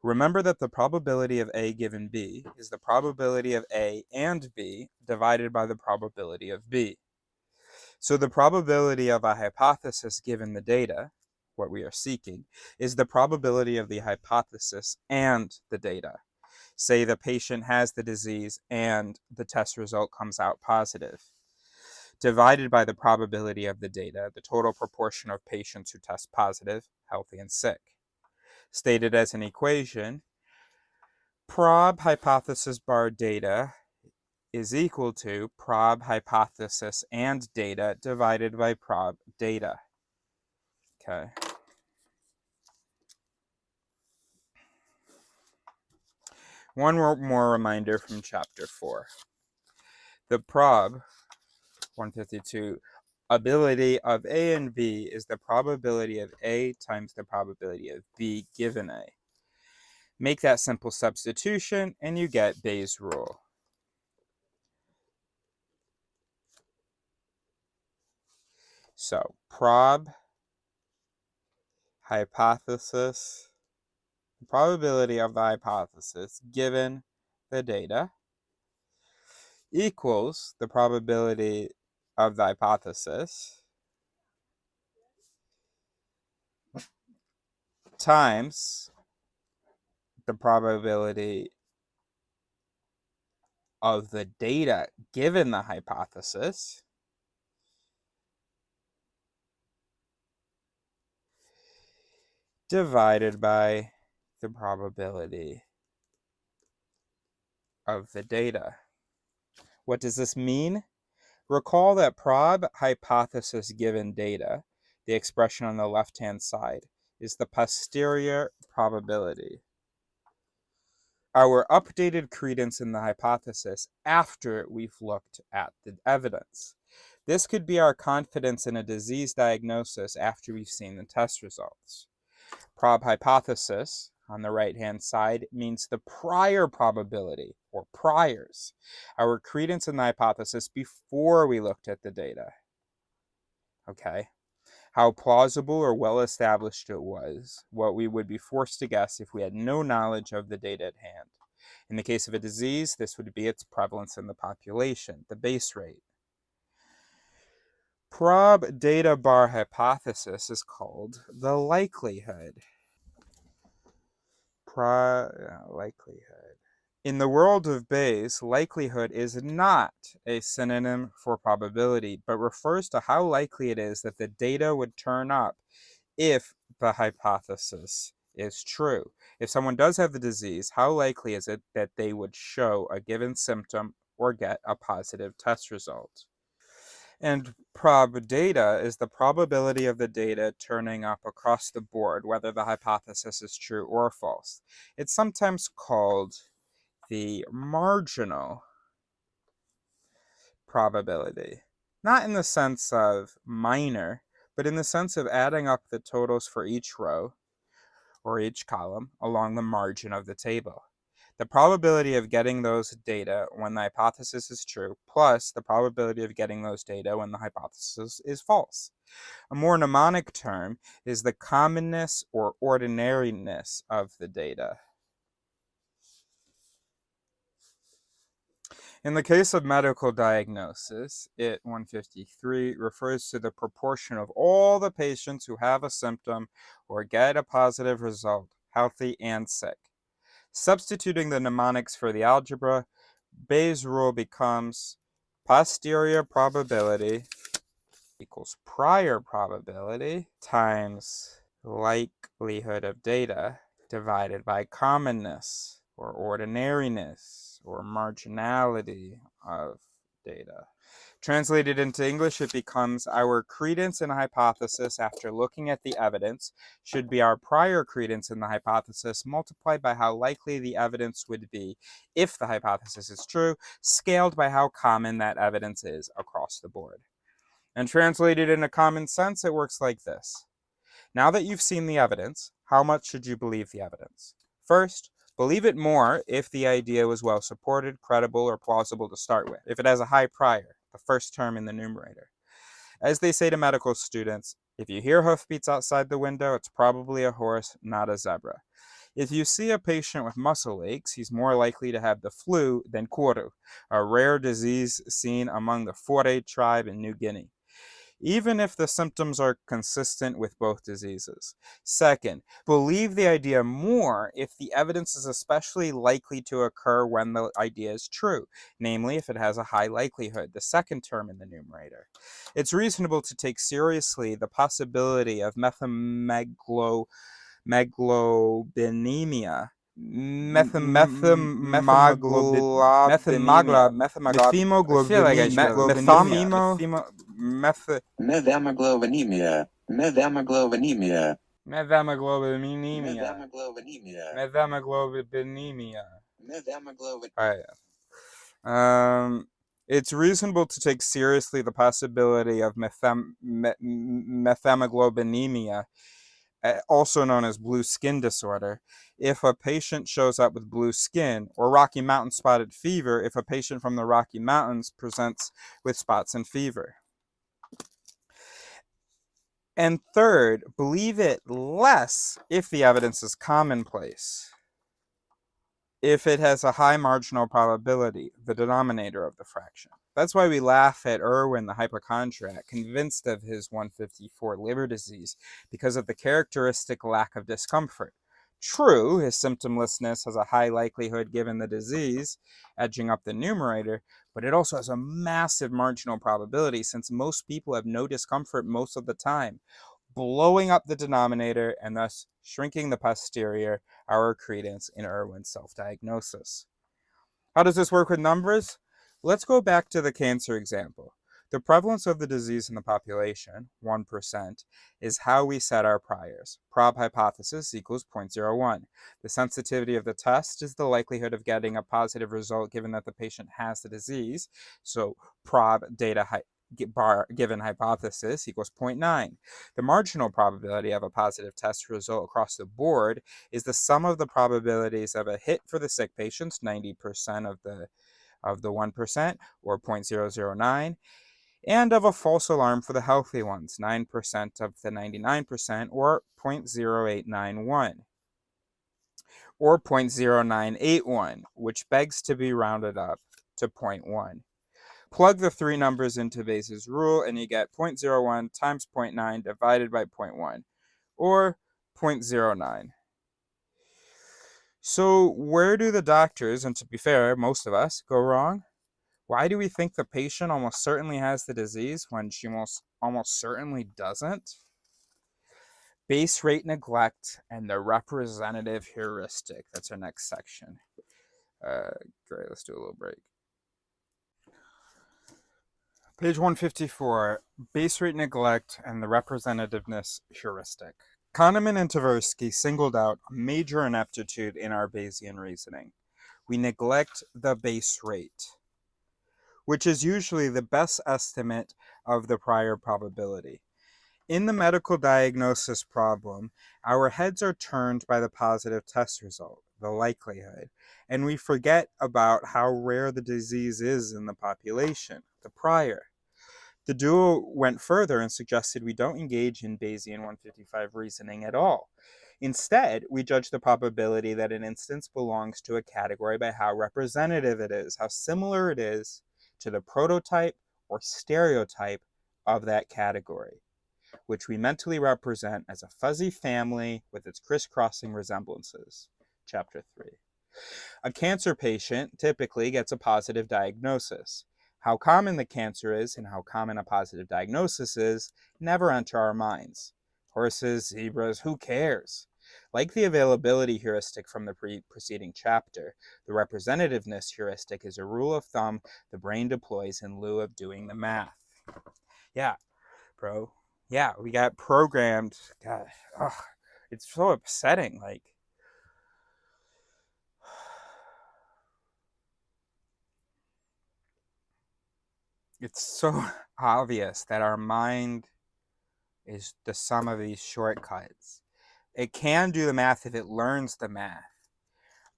Remember that the probability of A given B is the probability of A and B divided by the probability of B. So the probability of a hypothesis given the data, what we are seeking, is the probability of the hypothesis and the data. Say the patient has the disease and the test result comes out positive, divided by the probability of the data, the total proportion of patients who test positive, healthy, and sick. Stated as an equation, prob hypothesis bar data is equal to prob hypothesis and data divided by prob data. Okay. One more reminder from chapter 4. The prob 152 ability of A and B is the probability of A times the probability of B given A. Make that simple substitution and you get Bayes' rule. So prob hypothesis, the probability of the hypothesis given the data, equals the probability of the hypothesis times the probability of the data given the hypothesis divided by the probability of the data. What does this mean? Recall that prob hypothesis given data, the expression on the left-hand side, is the posterior probability. Our updated credence in the hypothesis after we've looked at the evidence. This could be our confidence in a disease diagnosis after we've seen the test results. Prob hypothesis on the right-hand side means the prior probability, or priors, our credence in the hypothesis before we looked at the data. Okay, how plausible or well-established it was, what we would be forced to guess if we had no knowledge of the data at hand. In the case of a disease, this would be its prevalence in the population, the base rate. Prob data bar hypothesis is called the likelihood. Likelihood. In the world of Bayes, likelihood is not a synonym for probability, but refers to how likely it is that the data would turn up if the hypothesis is true. If someone does have the disease, how likely is it that they would show a given symptom or get a positive test result? And prob data is the probability of the data turning up across the board, whether the hypothesis is true or false. It's sometimes called the marginal probability. Not in the sense of minor, but in the sense of adding up the totals for each row or each column along the margin of the table. The probability of getting those data when the hypothesis is true, plus the probability of getting those data when the hypothesis is false. A more mnemonic term is the commonness or ordinariness of the data. In the case of medical diagnosis, it 153 refers to the proportion of all the patients who have a symptom or get a positive result, healthy and sick. Substituting the mnemonics for the algebra, Bayes' rule becomes posterior probability equals prior probability times likelihood of data divided by commonness or ordinariness or marginality of data. Translated into English, it becomes our credence in a hypothesis after looking at the evidence should be our prior credence in the hypothesis multiplied by how likely the evidence would be if the hypothesis is true, scaled by how common that evidence is across the board. And translated into common sense, it works like this. Now that you've seen the evidence, how much should you believe the evidence? First, believe it more if the idea was well supported, credible, or plausible to start with. If it has a high prior, the first term in the numerator. As they say to medical students, if you hear hoofbeats outside the window, it's probably a horse, not a zebra. If you see a patient with muscle aches, he's more likely to have the flu than kuru, a rare disease seen among the Fore tribe in New Guinea, even if the symptoms are consistent with both diseases. Second, believe the idea more if the evidence is especially likely to occur when the idea is true, namely if it has a high likelihood, the second term in the numerator. It's reasonable to take seriously the possibility of methemoglobinemia, it's reasonable to take seriously the possibility of methemoglobinemia, also known as blue skin disorder, if a patient shows up with blue skin, or Rocky Mountain spotted fever if a patient from the Rocky Mountains presents with spots and fever. And third, believe it less if the evidence is commonplace, if it has a high marginal probability, the denominator of the fraction. That's why we laugh at Irwin, the hypochondriac, convinced of his 154 liver disease because of the characteristic lack of discomfort. True, his symptomlessness has a high likelihood given the disease, edging up the numerator, but it also has a massive marginal probability since most people have no discomfort most of the time, blowing up the denominator and thus shrinking the posterior, our credence in Irwin's self-diagnosis. How does this work with numbers? Let's go back to the cancer example. The prevalence of the disease in the population, 1%, is how we set our priors. Prob hypothesis equals 0.01. The sensitivity of the test is the likelihood of getting a positive result given that the patient has the disease. So prob data given hypothesis equals 0.9. The marginal probability of a positive test result across the board is the sum of the probabilities of a hit for the sick patients, 90% of the 1%, or 0.009, and of a false alarm for the healthy ones, 9% of the 99%, or 0.0891, or 0.0981, which begs to be rounded up to 0.1. Plug the three numbers into Bayes' rule, and you get 0.01 times 0.9 divided by 0.1, or 0.09. So where do the doctors, and to be fair, most of us, go wrong? Why do we think the patient almost certainly has the disease when she almost certainly doesn't? Base rate neglect and the representative heuristic. That's our next section. Great, let's do a little break. Page 154, base rate neglect and the representativeness heuristic. Kahneman and Tversky singled out a major ineptitude in our Bayesian reasoning. We neglect the base rate, which is usually the best estimate of the prior probability. In the medical diagnosis problem, our heads are turned by the positive test result, the likelihood, and we forget about how rare the disease is in the population, the prior. The duo went further and suggested we don't engage in Bayesian 155 reasoning at all. Instead, we judge the probability that an instance belongs to a category by how representative it is, how similar it is to the prototype or stereotype of that category, which we mentally represent as a fuzzy family with its crisscrossing resemblances. Chapter 3. A cancer patient typically gets a positive diagnosis. How common the cancer is and how common a positive diagnosis is never enter our minds. Horses, zebras, who cares? Like the availability heuristic from the preceding chapter, the representativeness heuristic is a rule of thumb the brain deploys in lieu of doing the math. Yeah, bro. Yeah, we got programmed. God, it's so upsetting. Like, it's so obvious that our mind is the sum of these shortcuts. It can do the math if it learns the math,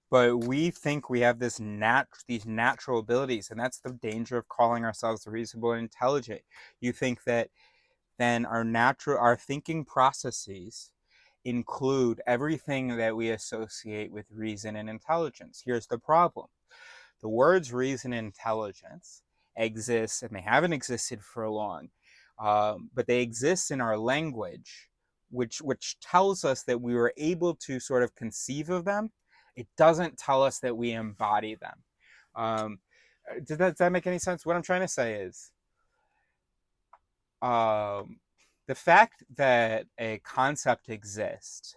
but we think we have these natural abilities, and that's the danger of calling ourselves reasonable and intelligent. You think that then our thinking processes include everything that we associate with reason and intelligence. Here's the problem. The words reason and intelligence exist, and they haven't existed for long, but they exist in our language, which tells us that we were able to sort of conceive of them. It doesn't tell us that we embody them. Does that make any sense? What I'm trying to say is, the fact that a concept exists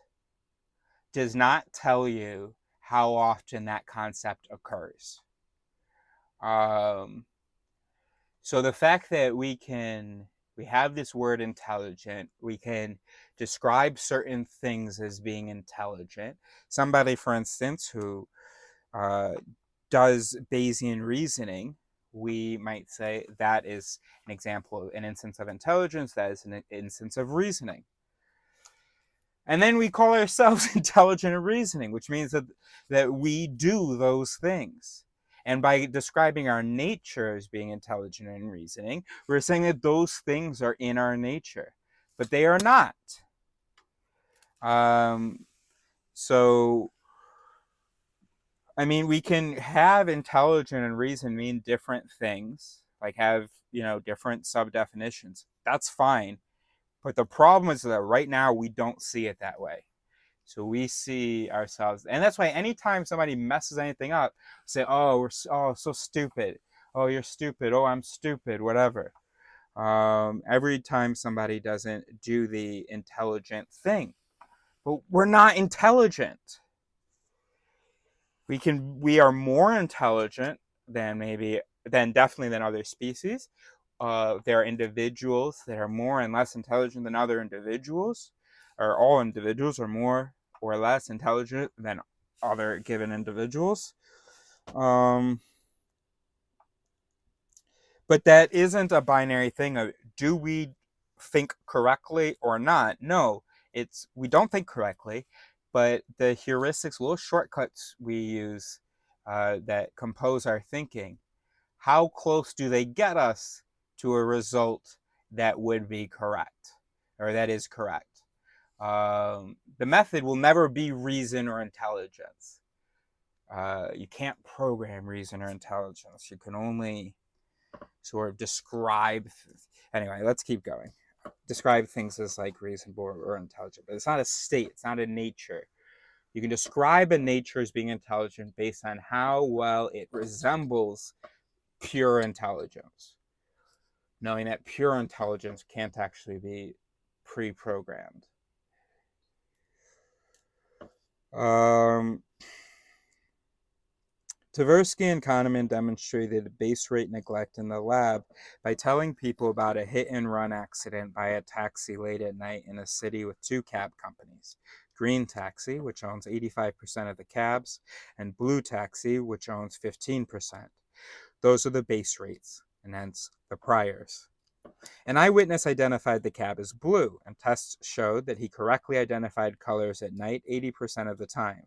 does not tell you how often that concept occurs. So the fact that we have this word intelligent, we can describe certain things as being intelligent. Somebody, for instance, who does Bayesian reasoning, we might say that is an example, an instance of intelligence, that is an instance of reasoning. And then we call ourselves intelligent in reasoning, which means that we do those things. And by describing our nature as being intelligent in reasoning, we're saying that those things are in our nature, but they are not. So, I mean, we can have intelligent and reason mean different things, like have, different sub-definitions. That's fine. But the problem is that right now we don't see it that way. So we see ourselves, and that's why anytime somebody messes anything up, say, "Oh, we're so stupid. Oh, you're stupid. Oh, I'm stupid. Whatever." Every time somebody doesn't do the intelligent thing, but we're not intelligent. We are more intelligent than definitely than other species. There are individuals that are more and less intelligent than other individuals, or all individuals are more or less intelligent than other given individuals. But that isn't a binary thing of, do we think correctly or not? No, we don't think correctly, but the heuristics, little shortcuts we use that compose our thinking, how close do they get us to a result that would be correct, or that is correct? The method will never be reason or intelligence. You can't program reason or intelligence. You can only sort of describe. Anyway, let's keep going. Describe things as like reasonable or intelligent, but it's not a state. It's not a nature. You can describe a nature as being intelligent based on how well it resembles pure intelligence, knowing that pure intelligence can't actually be pre-programmed. Tversky and Kahneman demonstrated base rate neglect in the lab by telling people about a hit-and-run accident by a taxi late at night in a city with two cab companies, Green Taxi, which owns 85% of the cabs, and Blue Taxi, which owns 15%. Those are the base rates, and hence the priors. An eyewitness identified the cab as blue, and tests showed that he correctly identified colors at night 80% of the time.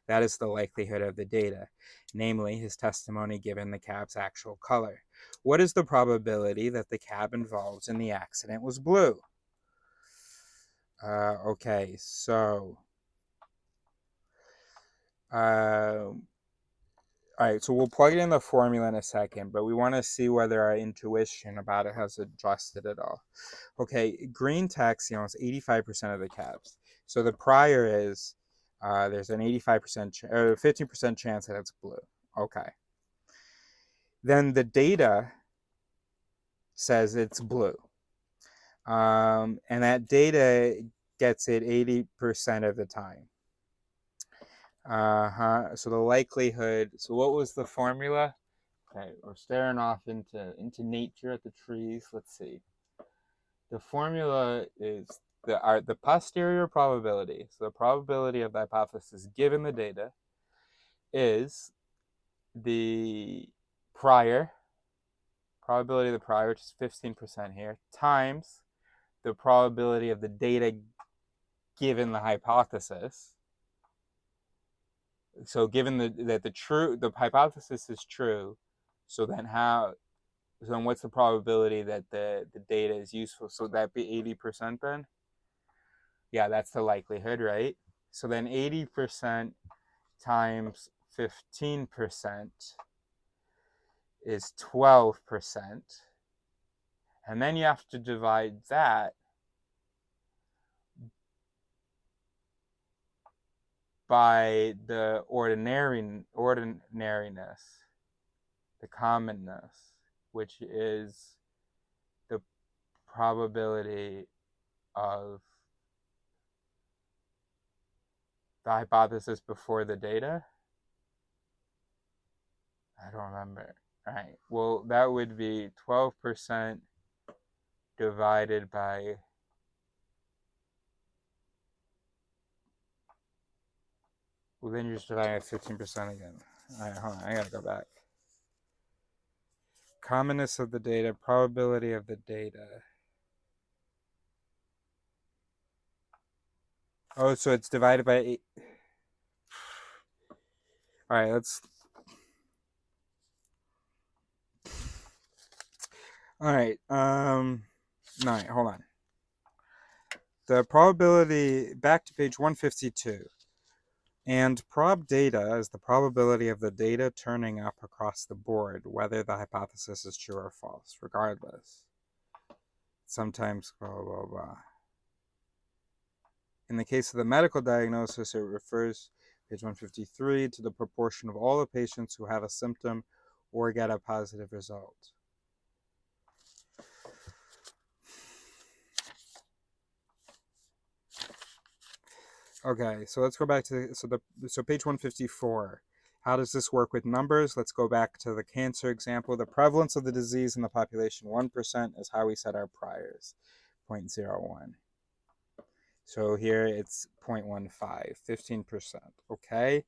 That is the likelihood of the data, namely his testimony given the cab's actual color. What is the probability that the cab involved in the accident was blue? Okay, so All right, so we'll plug it in the formula in a second, but we want to see whether our intuition about it has adjusted at all. Okay, green text, you know, it's 85% of the caps. So the prior is there's an 85% or 15% chance that it's blue. Okay. Then the data says it's blue. And that data gets it 80% of the time. So the likelihood, so what was the formula? Okay, we're staring off into nature at the trees. Let's see. The formula is the posterior probability. So the probability of the hypothesis given the data is the prior, probability of the prior, which is 15% here, times the probability of the data given the hypothesis. So given that the hypothesis is true, so then what's the probability that the data is useful? So that'd be 80% then? Yeah, that's the likelihood, right? So then 80% times 15% is 12%. And then you have to divide that by the ordinariness, the commonness, which is the probability of the hypothesis before the data. I don't remember. All right. Well, that would be 12% divided by well, then you're just dividing by 15% again. All right, hold on. I gotta go back. Commonness of the data, probability of the data. Oh, so it's divided by 8. All right, let's. All right. All right, hold on. The probability, back to page 152. And prob data is the probability of the data turning up across the board, whether the hypothesis is true or false, regardless. Sometimes blah, blah, blah. In the case of the medical diagnosis, it refers, page 153, to the proportion of all the patients who have a symptom or get a positive result. Okay, so let's go back to so page 154. How does this work with numbers? Let's go back to the cancer example. The prevalence of the disease in the population, 1%, is how we set our priors, 0.01. So here it's 0.15, 15%. Okay.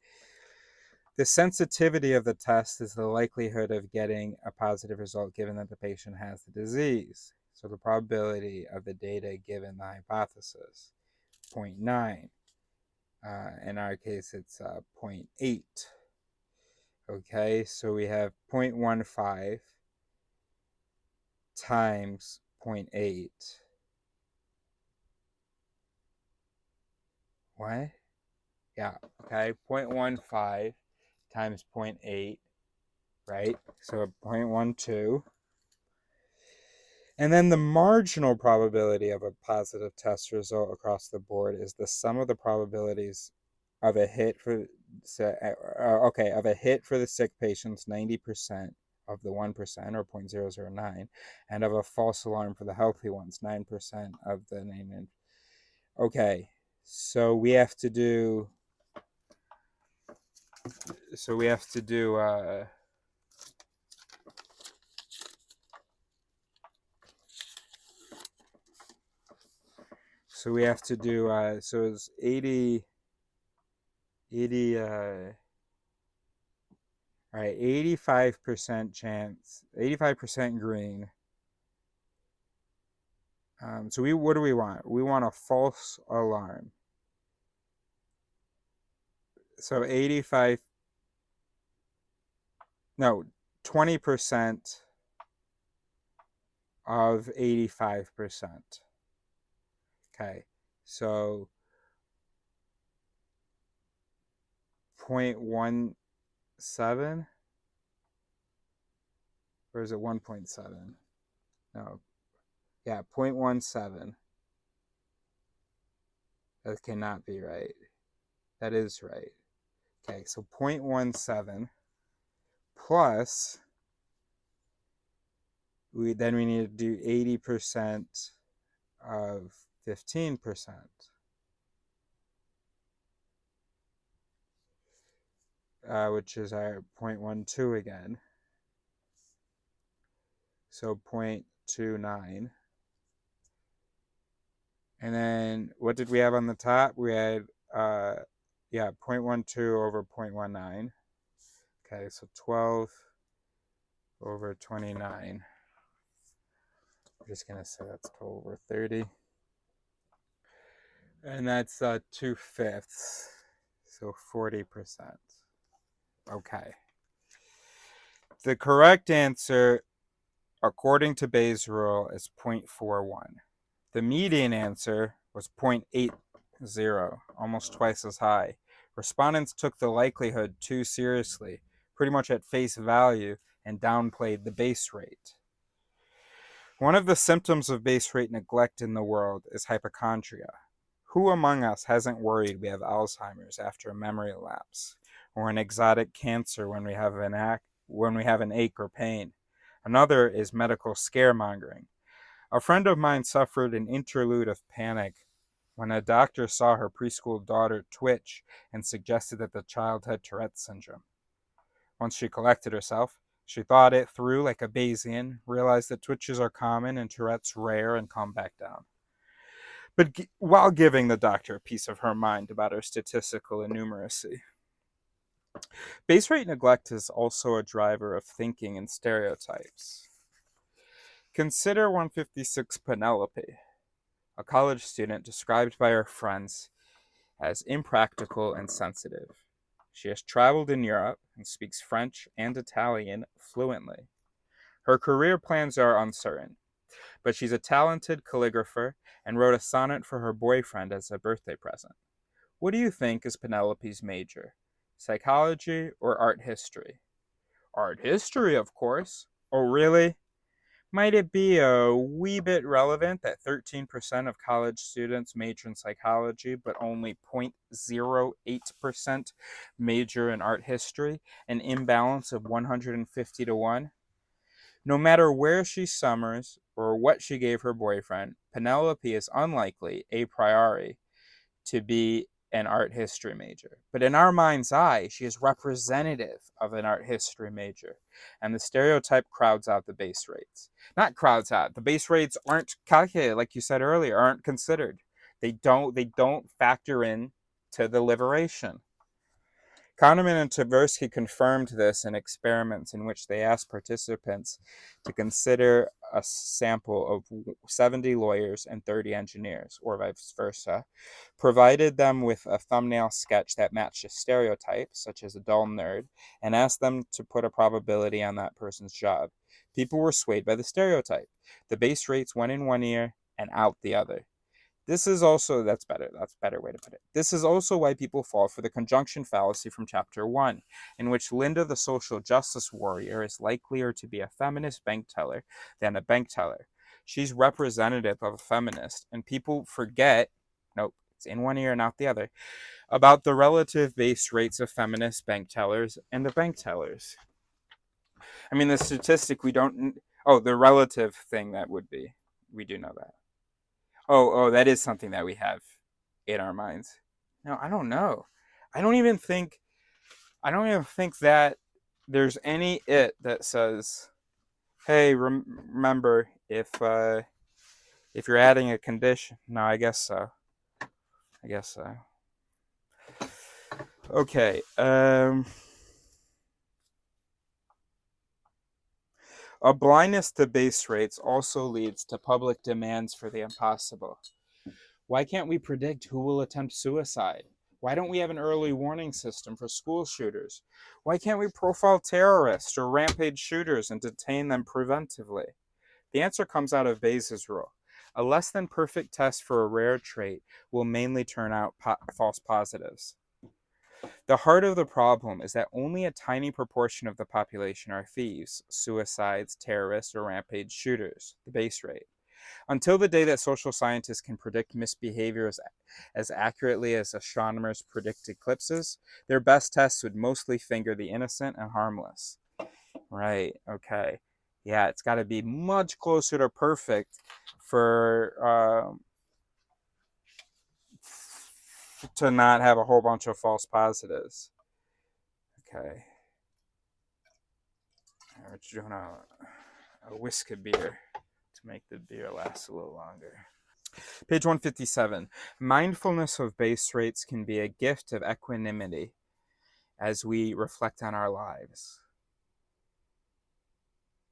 The sensitivity of the test is the likelihood of getting a positive result given that the patient has the disease. So the probability of the data given the hypothesis, 0.9. In our case, it's 0.8. Okay, so we have 0.15 times 0.8. What? Yeah, okay, 0.15 times 0.8, right? So 0.12. And then the marginal probability of a positive test result across the board is the sum of the probabilities of a hit for of a hit for the sick patients, 90% of the 1% or 0.009, and of a false alarm for the healthy ones, 9% of the named. Okay, so we have to do so we have to do so it's 80 all right, 85% chance, 85% green. So what do we want? We want a false alarm. So 20% of 85%. Okay, so 0.17? Or is it 1.7? No. Yeah, 0.17. That cannot be right. That is right. Okay, so 0.17 plus, we need to do 80% of 15%. Which is our 0.12 again. So 0.29. And then what did we have on the top? We had, 0.12 over 0.19. Okay, so 12 over 29. I'm just going to say that's 12 over 30. And that's 2/5. So 40%. Okay. The correct answer, according to Bayes' rule, is 0.41. The median answer was 0.80, almost twice as high. Respondents took the likelihood too seriously, pretty much at face value, and downplayed the base rate. One of the symptoms of base rate neglect in the world is hypochondria. Who among us hasn't worried we have Alzheimer's after a memory lapse, or an exotic cancer when we have an ache or pain? Another is medical scaremongering. A friend of mine suffered an interlude of panic when a doctor saw her preschool daughter twitch and suggested that the child had Tourette's syndrome. Once she collected herself, she thought it through like a Bayesian, realized that twitches are common and Tourette's rare, and calmed back down. But while giving the doctor a piece of her mind about her statistical innumeracy. Base rate neglect is also a driver of thinking in stereotypes. Consider 156 Penelope, a college student described by her friends as impractical and sensitive. She has traveled in Europe and speaks French and Italian fluently. Her career plans are uncertain, but she's a talented calligrapher and wrote a sonnet for her boyfriend as a birthday present. What do you think is Penelope's major? Psychology or art history? Art history, of course. Oh, really? Might it be a wee bit relevant that 13% of college students major in psychology, but only 0.08% major in art history, an imbalance of 150 to 1? No matter where she summers or what she gave her boyfriend, Penelope is unlikely, a priori, to be an art history major. But in our mind's eye, she is representative of an art history major. And the stereotype crowds out the base rates. Not crowds out. The base rates aren't calculated, like you said earlier, aren't considered. They don't factor in to the liberation. Kahneman and Tversky confirmed this in experiments in which they asked participants to consider a sample of 70 lawyers and 30 engineers, or vice versa, provided them with a thumbnail sketch that matched a stereotype, such as a dull nerd, and asked them to put a probability on that person's job. People were swayed by the stereotype. The base rates went in one ear and out the other. This is also, that's a better way to put it. This is also why people fall for the conjunction fallacy from chapter 1, in which Linda, the social justice warrior, is likelier to be a feminist bank teller than a bank teller. She's representative of a feminist, and people forget, nope, it's in one ear and out the other, about the relative base rates of feminist bank tellers and the bank tellers. I mean, the statistic the relative thing that would be, we do know that. Oh, that is something that we have in our minds. No, I don't know. I don't even think that there's any that says, hey, remember, if you're adding a condition. No, I guess so. Okay. A blindness to base rates also leads to public demands for the impossible. Why can't we predict who will attempt suicide? Why don't we have an early warning system for school shooters? Why can't we profile terrorists or rampage shooters and detain them preventively? The answer comes out of Bayes' rule. A less than perfect test for a rare trait will mainly turn out false positives. The heart of the problem is that only a tiny proportion of the population are thieves, suicides, terrorists, or rampage shooters, the base rate. Until the day that social scientists can predict misbehavior as accurately as astronomers predict eclipses, their best tests would mostly finger the innocent and harmless. Right, okay. Yeah, it's got to be much closer to perfect for to not have a whole bunch of false positives. Okay. We're doing a whiskey beer to make the beer last a little longer. Page 157. Mindfulness of base rates can be a gift of equanimity as we reflect on our lives.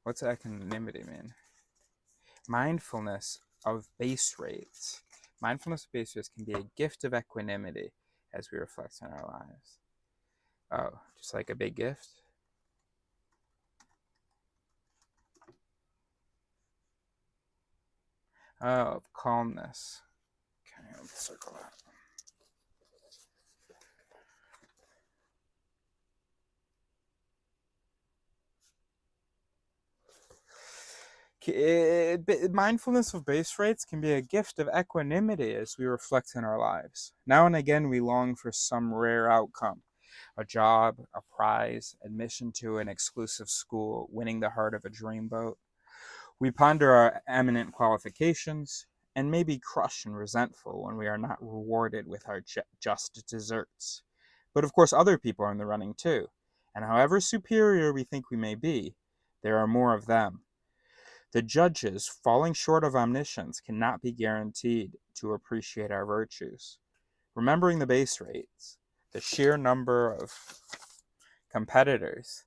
What's equanimity mean? Mindfulness of base rates. Mindfulness of base rates can be a gift of equanimity as we reflect on our lives. Oh, just like a big gift? Oh, calmness. Okay, let's circle that. Mindfulness of base rates can be a gift of equanimity as we reflect in our lives. Now and again, we long for some rare outcome, a job, a prize, admission to an exclusive school, winning the heart of a dreamboat. We ponder our eminent qualifications and may be crushed and resentful when we are not rewarded with our just desserts. But of course, other people are in the running too, and however superior we think we may be, there are more of them. The judges, falling short of omniscience, cannot be guaranteed to appreciate our virtues. Remembering the base rates, the sheer number of competitors,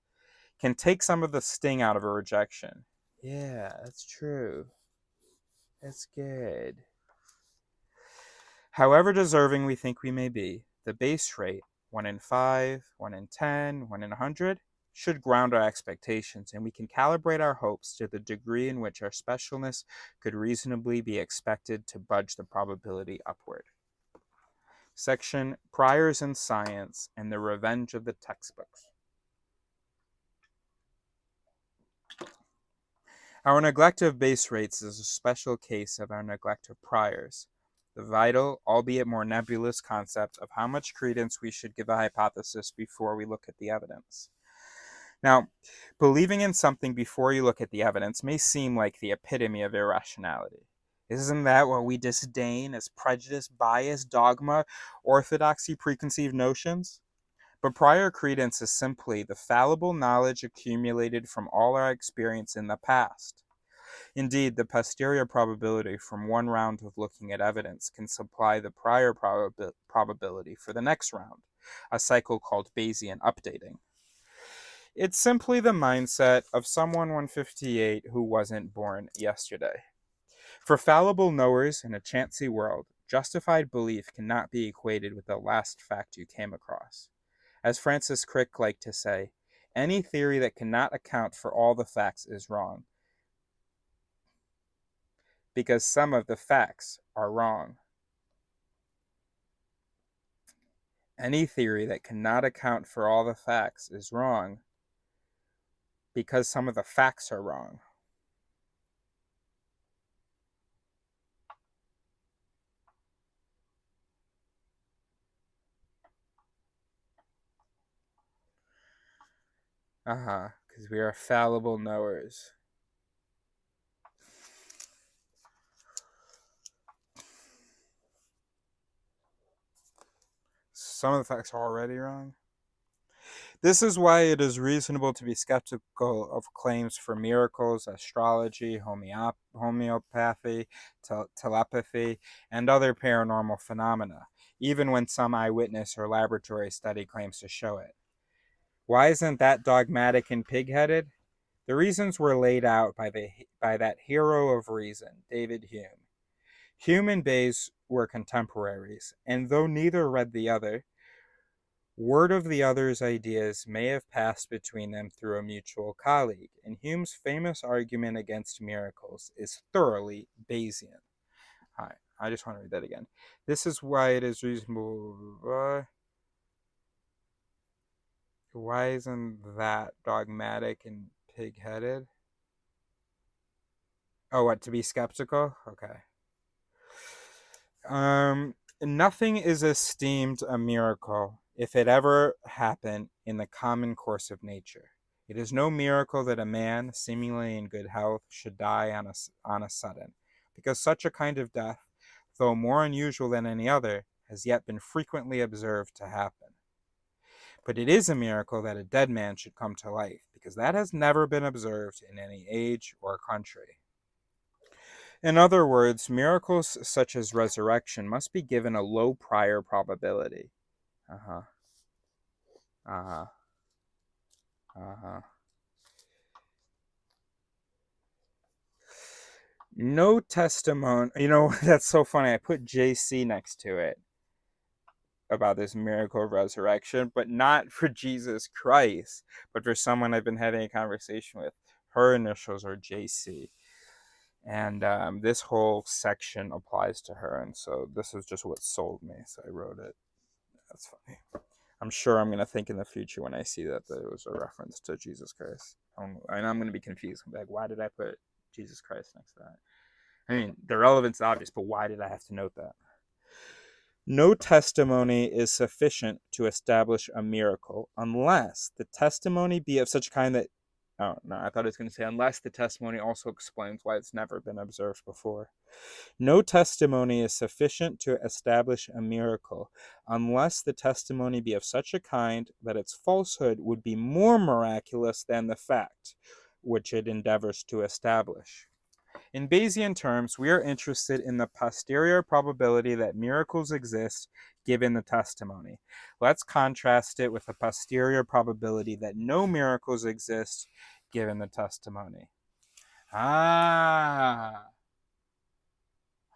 can take some of the sting out of a rejection. Yeah, that's true. That's good. However deserving we think we may be, the base rate, 1 in 5, 1 in 10, 1 in 100, should ground our expectations, and we can calibrate our hopes to the degree in which our specialness could reasonably be expected to budge the probability upward. Section Priors in Science and the Revenge of the Textbooks. Our neglect of base rates is a special case of our neglect of priors, the vital, albeit more nebulous, concept of how much credence we should give a hypothesis before we look at the evidence. Now, believing in something before you look at the evidence may seem like the epitome of irrationality. Isn't that what we disdain as prejudice, bias, dogma, orthodoxy, preconceived notions? But prior credence is simply the fallible knowledge accumulated from all our experience in the past. Indeed, the posterior probability from one round of looking at evidence can supply the prior probability for the next round, a cycle called Bayesian updating. It's simply the mindset of someone 158 who wasn't born yesterday. For fallible knowers in a chancy world, justified belief cannot be equated with the last fact you came across. As Francis Crick liked to say, any theory that cannot account for all the facts is wrong, because some of the facts are wrong. Any theory that cannot account for all the facts is wrong, because some of the facts are wrong. Because we are fallible knowers. Some of the facts are already wrong. This is why it is reasonable to be skeptical of claims for miracles, astrology, homeopathy, telepathy, and other paranormal phenomena, even when some eyewitness or laboratory study claims to show it. Why isn't that dogmatic and pig-headed? The reasons were laid out by that hero of reason, David Hume. Hume and Bayes were contemporaries, and though neither read the other, word of the other's ideas may have passed between them through a mutual colleague, and Hume's famous argument against miracles is thoroughly Bayesian. All right, I just want to read that again. This is why it is reasonable. Why isn't that dogmatic and pig-headed? Oh, what, to be skeptical? Okay. Nothing is esteemed a miracle if it ever happened in the common course of nature. It is no miracle that a man, seemingly in good health, should die on a sudden, because such a kind of death, though more unusual than any other, has yet been frequently observed to happen. But it is a miracle that a dead man should come to life, because that has never been observed in any age or country. In other words, miracles such as resurrection must be given a low prior probability. Uh-huh. Uh-huh. Uh-huh. No testimony. That's so funny. I put JC next to it about this miracle of resurrection, but not for Jesus Christ, but for someone I've been having a conversation with. Her initials are JC. And this whole section applies to her. And so this is just what sold me. So I wrote it. That's funny. I'm sure I'm going to think in the future when I see that there was a reference to Jesus Christ. And I'm going to be confused. I'm like, why did I put Jesus Christ next to that? I mean, the relevance is obvious, but why did I have to note that? No testimony is sufficient to establish a miracle unless the testimony be of such a kind that, oh, no, I thought it was going to say, unless the testimony also explains why it's never been observed before. No testimony is sufficient to establish a miracle unless the testimony be of such a kind that its falsehood would be more miraculous than the fact which it endeavors to establish. In Bayesian terms, we are interested in the posterior probability that miracles exist given the testimony. Let's contrast it with the posterior probability that no miracles exist given the testimony.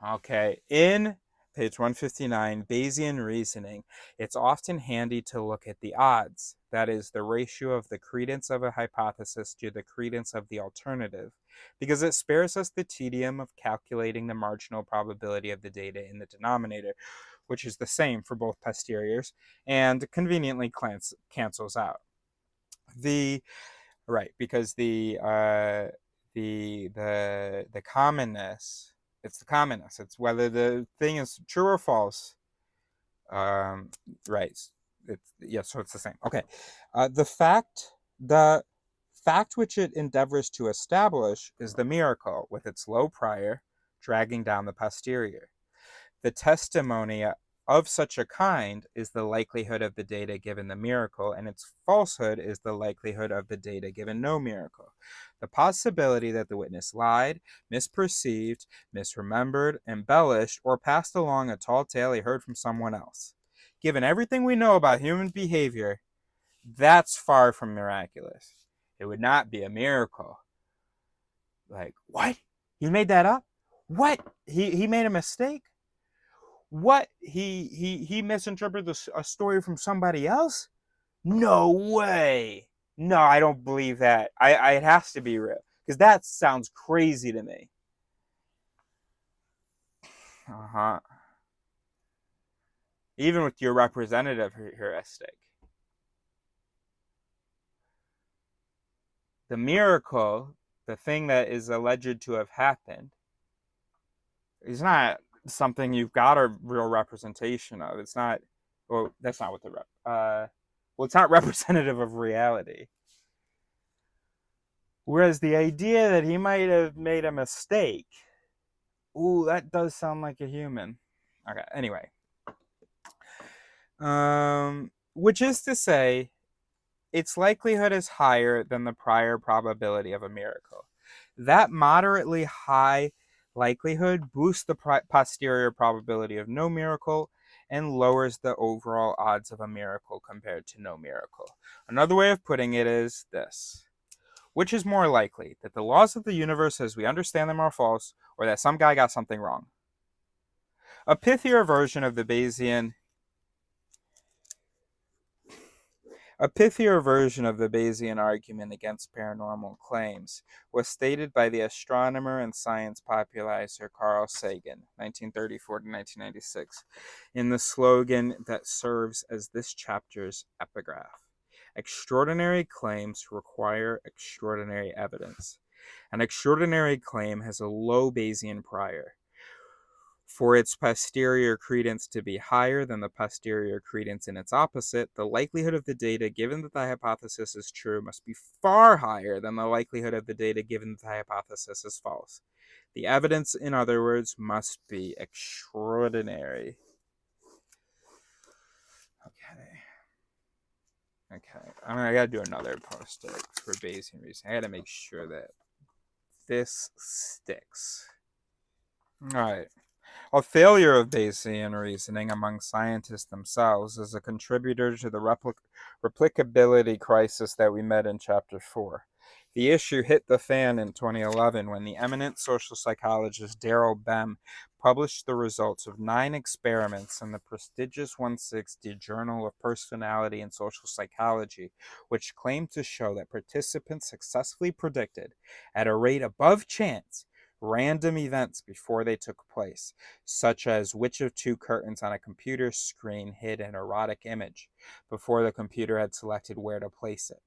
Okay. In page 159, Bayesian reasoning, it's often handy to look at the odds, that is, the ratio of the credence of a hypothesis to the credence of the alternative, because it spares us the tedium of calculating the marginal probability of the data in the denominator, which is the same for both posteriors, and conveniently cancels out. Because the commonness, it's the commonness. It's whether the thing is true or false. Right. So it's the same. Okay. The fact which it endeavors to establish is the miracle, with its low prior dragging down the posterior. The testimony of such a kind is the likelihood of the data given the miracle, and its falsehood is the likelihood of the data given no miracle. The possibility that the witness lied, misperceived, misremembered, embellished, or passed along a tall tale he heard from someone else. Given everything we know about human behavior, that's far from miraculous. It would not be a miracle. Like, what? You made that up? What? He made a mistake? What? He misinterpreted a story from somebody else? No way. No, I don't believe that. It has to be real, because that sounds crazy to me. Uh-huh. Even with your representative heuristic. The miracle, the thing that is alleged to have happened, is not something you've got a real representation of. It's not, well, that's not what it's not representative of reality. Whereas the idea that he might have made a mistake, ooh, that does sound like a human. Okay, anyway. Which is to say, its likelihood is higher than the prior probability of a miracle. That moderately high likelihood boosts the posterior probability of no miracle and lowers the overall odds of a miracle compared to no miracle. Another way of putting it is this. Which is more likely, that the laws of the universe as we understand them are false, or that some guy got something wrong? A pithier version of the Bayesian argument against paranormal claims was stated by the astronomer and science popularizer Carl Sagan, 1934 to 1996, in the slogan that serves as this chapter's epigraph. Extraordinary claims require extraordinary evidence. An extraordinary claim has a low Bayesian prior. For its posterior credence to be higher than the posterior credence in its opposite, the likelihood of the data given that the hypothesis is true must be far higher than the likelihood of the data given that the hypothesis is false. The evidence, in other words, must be extraordinary. Okay. I gotta do another post-it for Bayesian reasoning. I gotta make sure that this sticks. Alright. A failure of Bayesian reasoning among scientists themselves is a contributor to the replicability crisis that we met in Chapter 4. The issue hit the fan in 2011 when the eminent social psychologist Daryl Bem published the results of 9 experiments in the prestigious 160 Journal of Personality and Social Psychology, which claimed to show that participants successfully predicted, at a rate above chance, random events before they took place, such as which of 2 curtains on a computer screen hid an erotic image before the computer had selected where to place it.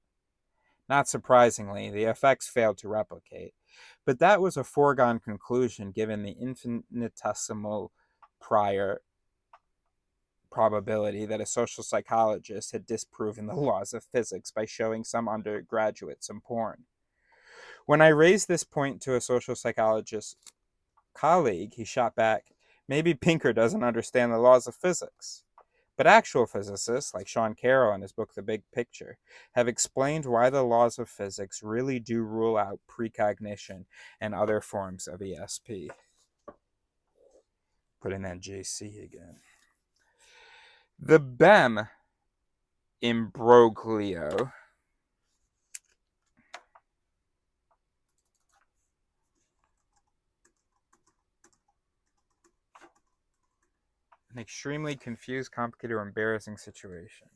Not surprisingly, the effects failed to replicate, but that was a foregone conclusion given the infinitesimal prior probability that a social psychologist had disproven the laws of physics by showing some undergraduate some porn. When I raised this point to a social psychologist colleague, he shot back, "Maybe Pinker doesn't understand the laws of physics." But actual physicists, like Sean Carroll in his book The Big Picture, have explained why the laws of physics really do rule out precognition and other forms of ESP. Put in that JC again. The Bem imbroglio an extremely confused, complicated, or embarrassing situation.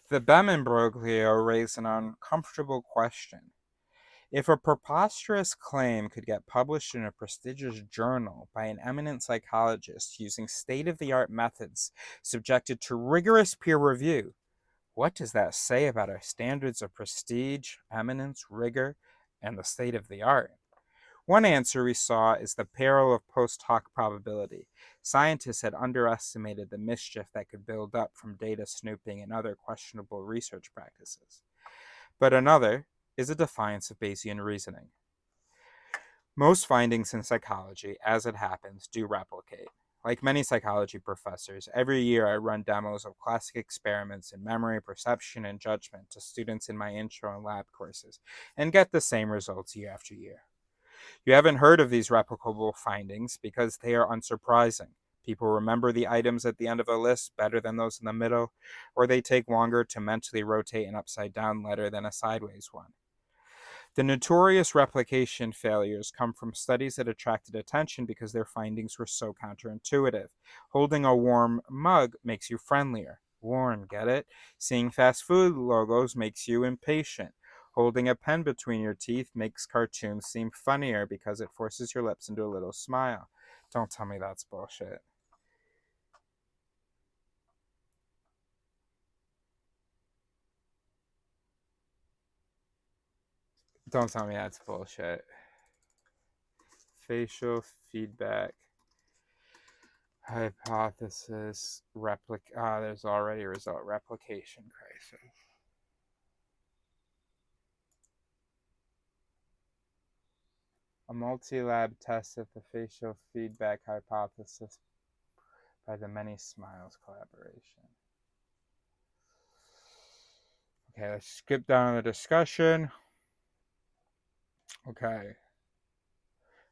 The Bem imbroglio raised an uncomfortable question. If a preposterous claim could get published in a prestigious journal by an eminent psychologist using state-of-the-art methods subjected to rigorous peer review, what does that say about our standards of prestige, eminence, rigor, and the state of the art? One answer we saw is the peril of post hoc probability. Scientists had underestimated the mischief that could build up from data snooping and other questionable research practices. But another is a defiance of Bayesian reasoning. Most findings in psychology, as it happens, do replicate. Like many psychology professors, every year I run demos of classic experiments in memory, perception, and judgment to students in my intro and lab courses, and get the same results year after year. You haven't heard of these replicable findings because they are unsurprising. People remember the items at the end of a list better than those in the middle, or they take longer to mentally rotate an upside-down letter than a sideways one. The notorious replication failures come from studies that attracted attention because their findings were so counterintuitive. Holding a warm mug makes you friendlier. Warm, get it? Seeing fast food logos makes you impatient. Holding a pen between your teeth makes cartoons seem funnier because it forces your lips into a little smile. Don't tell me that's bullshit. Don't tell me that's bullshit. Facial feedback hypothesis there's already a result replication crisis. A multi-lab test of the facial feedback hypothesis by the Many Smiles collaboration. Okay, let's skip down the discussion. Okay.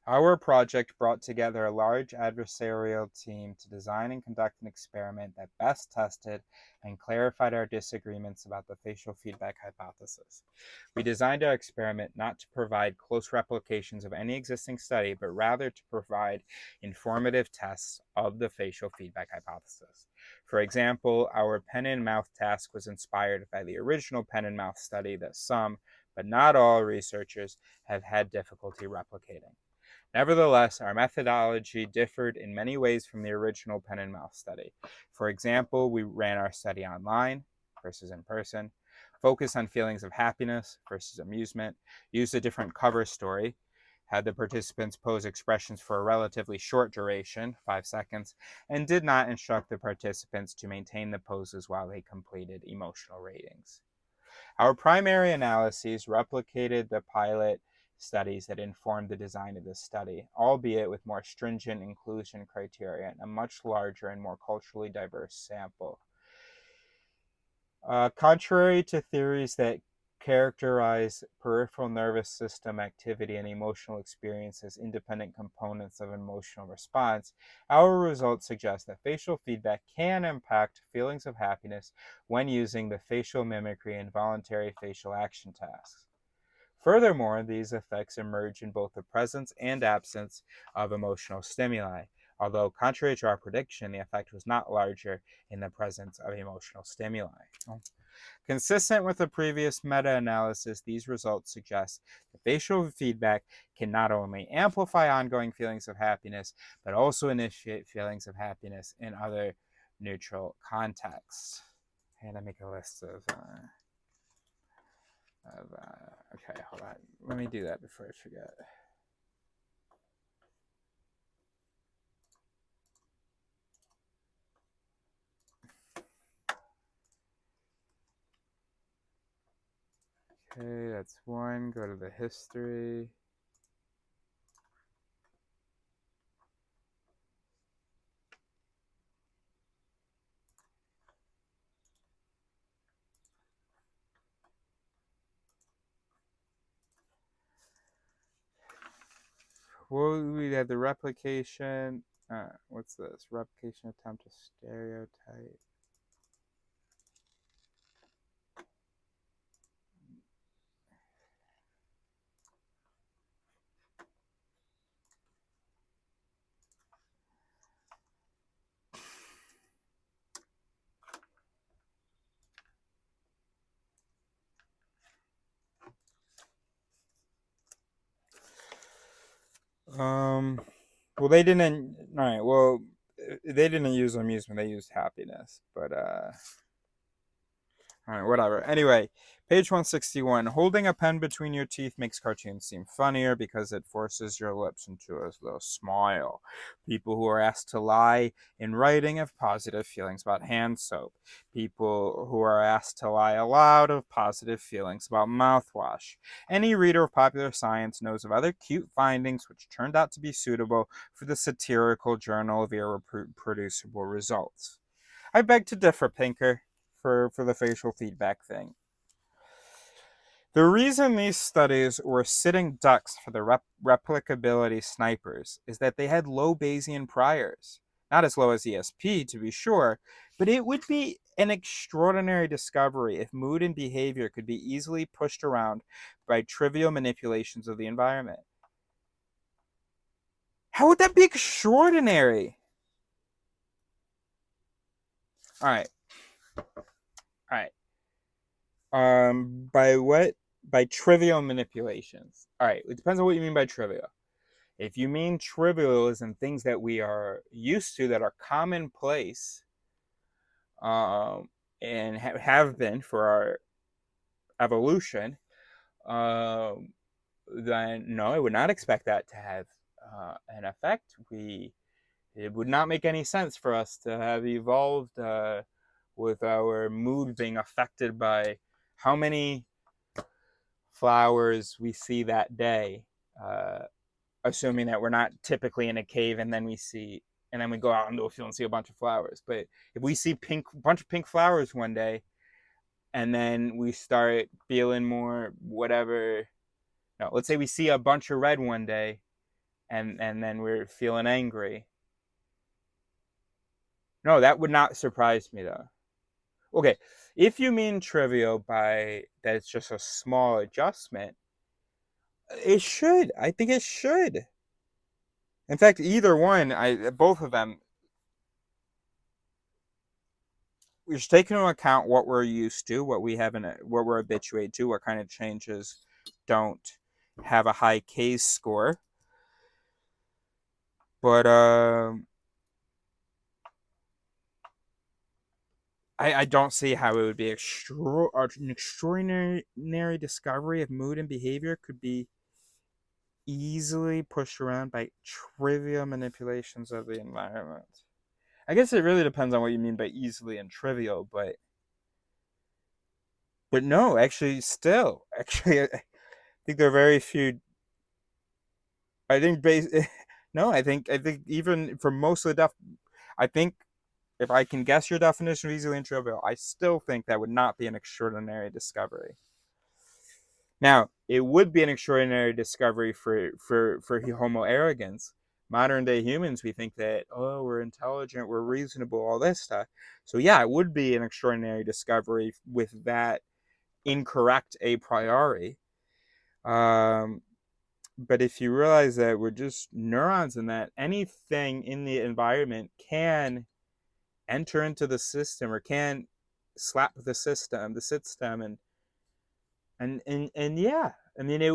Our project brought together a large adversarial team to design and conduct an experiment that best tested and clarified our disagreements about the facial feedback hypothesis. We designed our experiment not to provide close replications of any existing study, but rather to provide informative tests of the facial feedback hypothesis. For example, our pen and mouth task was inspired by the original pen and mouth study that some, but not all researchers have had difficulty replicating. Nevertheless, our methodology differed in many ways from the original pen and mouse study. For example, we ran our study online versus in person, focused on feelings of happiness versus amusement, used a different cover story, had the participants pose expressions for a relatively short duration, 5 seconds, and did not instruct the participants to maintain the poses while they completed emotional ratings. Our primary analyses replicated the pilot studies that informed the design of this study, albeit with more stringent inclusion criteria and a much larger and more culturally diverse sample. Contrary to theories that characterize peripheral nervous system activity and emotional experience as independent components of emotional response, our results suggest that facial feedback can impact feelings of happiness when using the facial mimicry and voluntary facial action tasks. Furthermore, these effects emerge in both the presence and absence of emotional stimuli, although contrary to our prediction, the effect was not larger in the presence of emotional stimuli. Consistent with the previous meta-analysis, these results suggest that facial feedback can not only amplify ongoing feelings of happiness, but also initiate feelings of happiness in other neutral contexts. And I make a list of okay, hold on. Let me do that before I forget. Okay, that's one. Go to the history. Well, we had the replication. What's this? Replication attempt to stereotype. Well, they didn't. All right. Well, they didn't use amusement. They used happiness. But all right, whatever. Anyway, page 161. Holding a pen between your teeth makes cartoons seem funnier because it forces your lips into a little smile. People who are asked to lie in writing have positive feelings about hand soap. People who are asked to lie aloud have positive feelings about mouthwash. Any reader of popular science knows of other cute findings which turned out to be suitable for the satirical journal of irreproducible results. I beg to differ, Pinker. For the facial feedback thing. The reason these studies were sitting ducks for the replicability snipers is that they had low Bayesian priors. Not as low as ESP, to be sure, but it would be an extraordinary discovery if mood and behavior could be easily pushed around by trivial manipulations of the environment. How would that be extraordinary? All right. By what? By trivial manipulations. All right, it depends on what you mean by trivial. If you mean trivial as in things that we are used to that are commonplace, and have been for our evolution, then no, I would not expect that to have an effect. It would not make any sense for us to have evolved with our mood being affected by how many flowers we see that day, assuming that we're not typically in a cave and then we go out into a field and see a bunch of flowers. But if we see a bunch of pink flowers one day, and then we start feeling more whatever. No, let's say we see a bunch of red one day, and then we're feeling angry. No, that would not surprise me though. Okay, if you mean trivial by that it's just a small adjustment, it should. I think it should. In fact, either one, both of them, we should take into account what we're used to, what we're habituated to, what kind of changes don't have a high K's score. But I don't see how it would be an extraordinary discovery of mood and behavior could be easily pushed around by trivial manipulations of the environment. I guess it really depends on what you mean by easily and trivial, but no, actually, I think there are very few. I think no, I think even for most of the I think if I can guess your definition of easily and trivial, I still think that would not be an extraordinary discovery. Now, it would be an extraordinary discovery for Homo erecgens. Modern day humans, we think that, oh, we're intelligent, we're reasonable, all this stuff. So yeah, it would be an extraordinary discovery with that incorrect a priori. But if you realize that we're just neurons and that anything in the environment can enter into the system or can slap the system, and yeah, I mean, it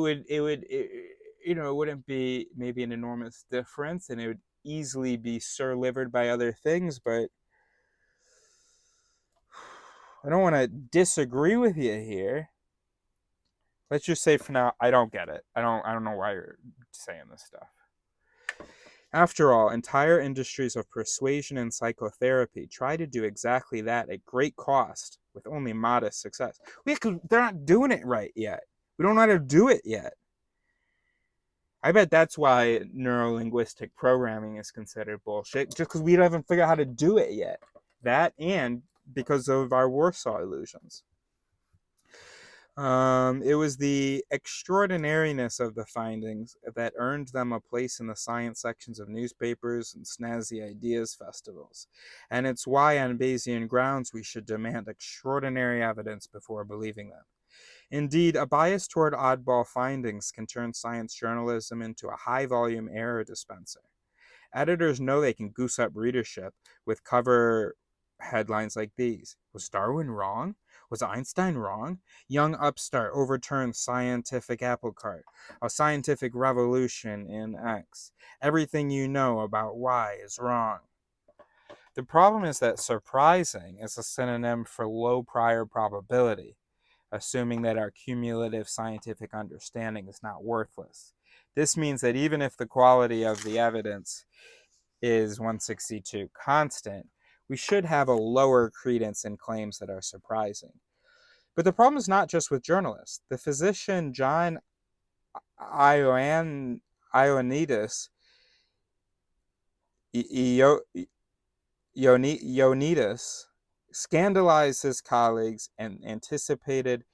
wouldn't be maybe an enormous difference, and it would easily be surlivered by other things, but I don't want to disagree with you here. Let's just say for now, I don't get it. I don't know why you're saying this stuff. After all, entire industries of persuasion and psychotherapy try to do exactly that at great cost with only modest success. They're not doing it right yet. We don't know how to do it yet. I bet that's why neurolinguistic programming is considered bullshit, just because we haven't figured out how to do it yet. That and because of our Warsaw illusions. It was the extraordinariness of the findings that earned them a place in the science sections of newspapers and snazzy ideas festivals. And it's why on Bayesian grounds we should demand extraordinary evidence before believing them. Indeed, a bias toward oddball findings can turn science journalism into a high-volume error dispenser. Editors know they can goose up readership with cover headlines like these. Was Darwin wrong? Was Einstein wrong? Young upstart overturns scientific apple cart. A scientific revolution in X. Everything you know about Y is wrong. The problem is that surprising is a synonym for low prior probability, assuming that our cumulative scientific understanding is not worthless. This means that even if the quality of the evidence is 162 constant, we should have a lower credence in claims that are surprising. But the problem is not just with journalists. The physician John Ioannidis Ioannidis scandalized his colleagues and anticipated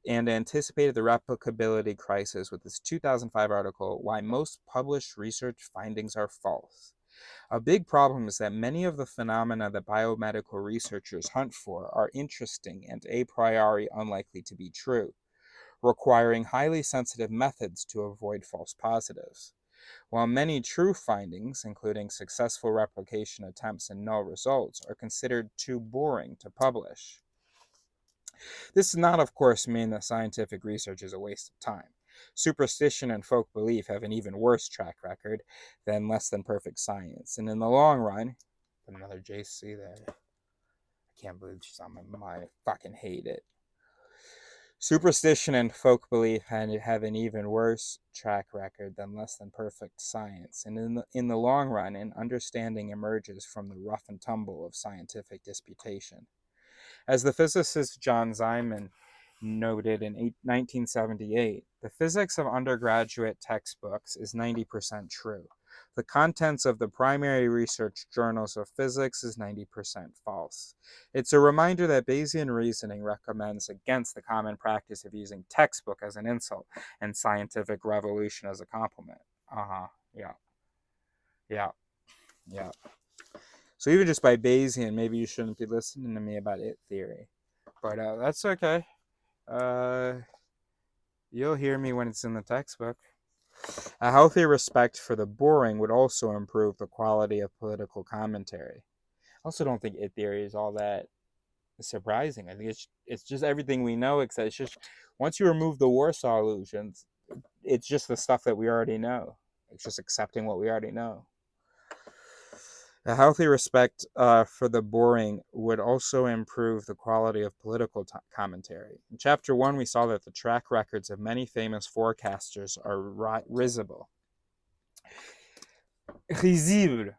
the replicability crisis with his 2005 article, Why Most Published Research Findings Are False. A big problem is that many of the phenomena that biomedical researchers hunt for are interesting and a priori unlikely to be true, requiring highly sensitive methods to avoid false positives. While many true findings, including successful replication attempts and null results, are considered too boring to publish. This does not, of course, mean that scientific research is a waste of time. Superstition and folk belief have an even worse track record than less than perfect science. And in the long run, another JC there. I can't believe she's on my mind. I fucking hate it. Superstition and folk belief have an even worse track record than less than perfect science. And in the long run, an understanding emerges from the rough and tumble of scientific disputation. As the physicist John Zeeman noted in 1978, the physics of undergraduate textbooks is 90% true. The contents of the primary research journals of physics is 90% false. It's a reminder that Bayesian reasoning recommends against the common practice of using textbook as an insult and scientific revolution as a compliment. Yeah. So even just by Bayesian, maybe you shouldn't be listening to me about it theory. But that's okay. You'll hear me when it's in the textbook. A healthy respect for the boring would also improve the quality of political commentary. I also don't think it theory is all that surprising. I think it's just everything we know, except it's just once you remove the Warsaw illusions, it's just the stuff that we already know. It's just accepting what we already know. A healthy respect for the boring would also improve the quality of political commentary. In Chapter 1, we saw that the track records of many famous forecasters are risible. Risible.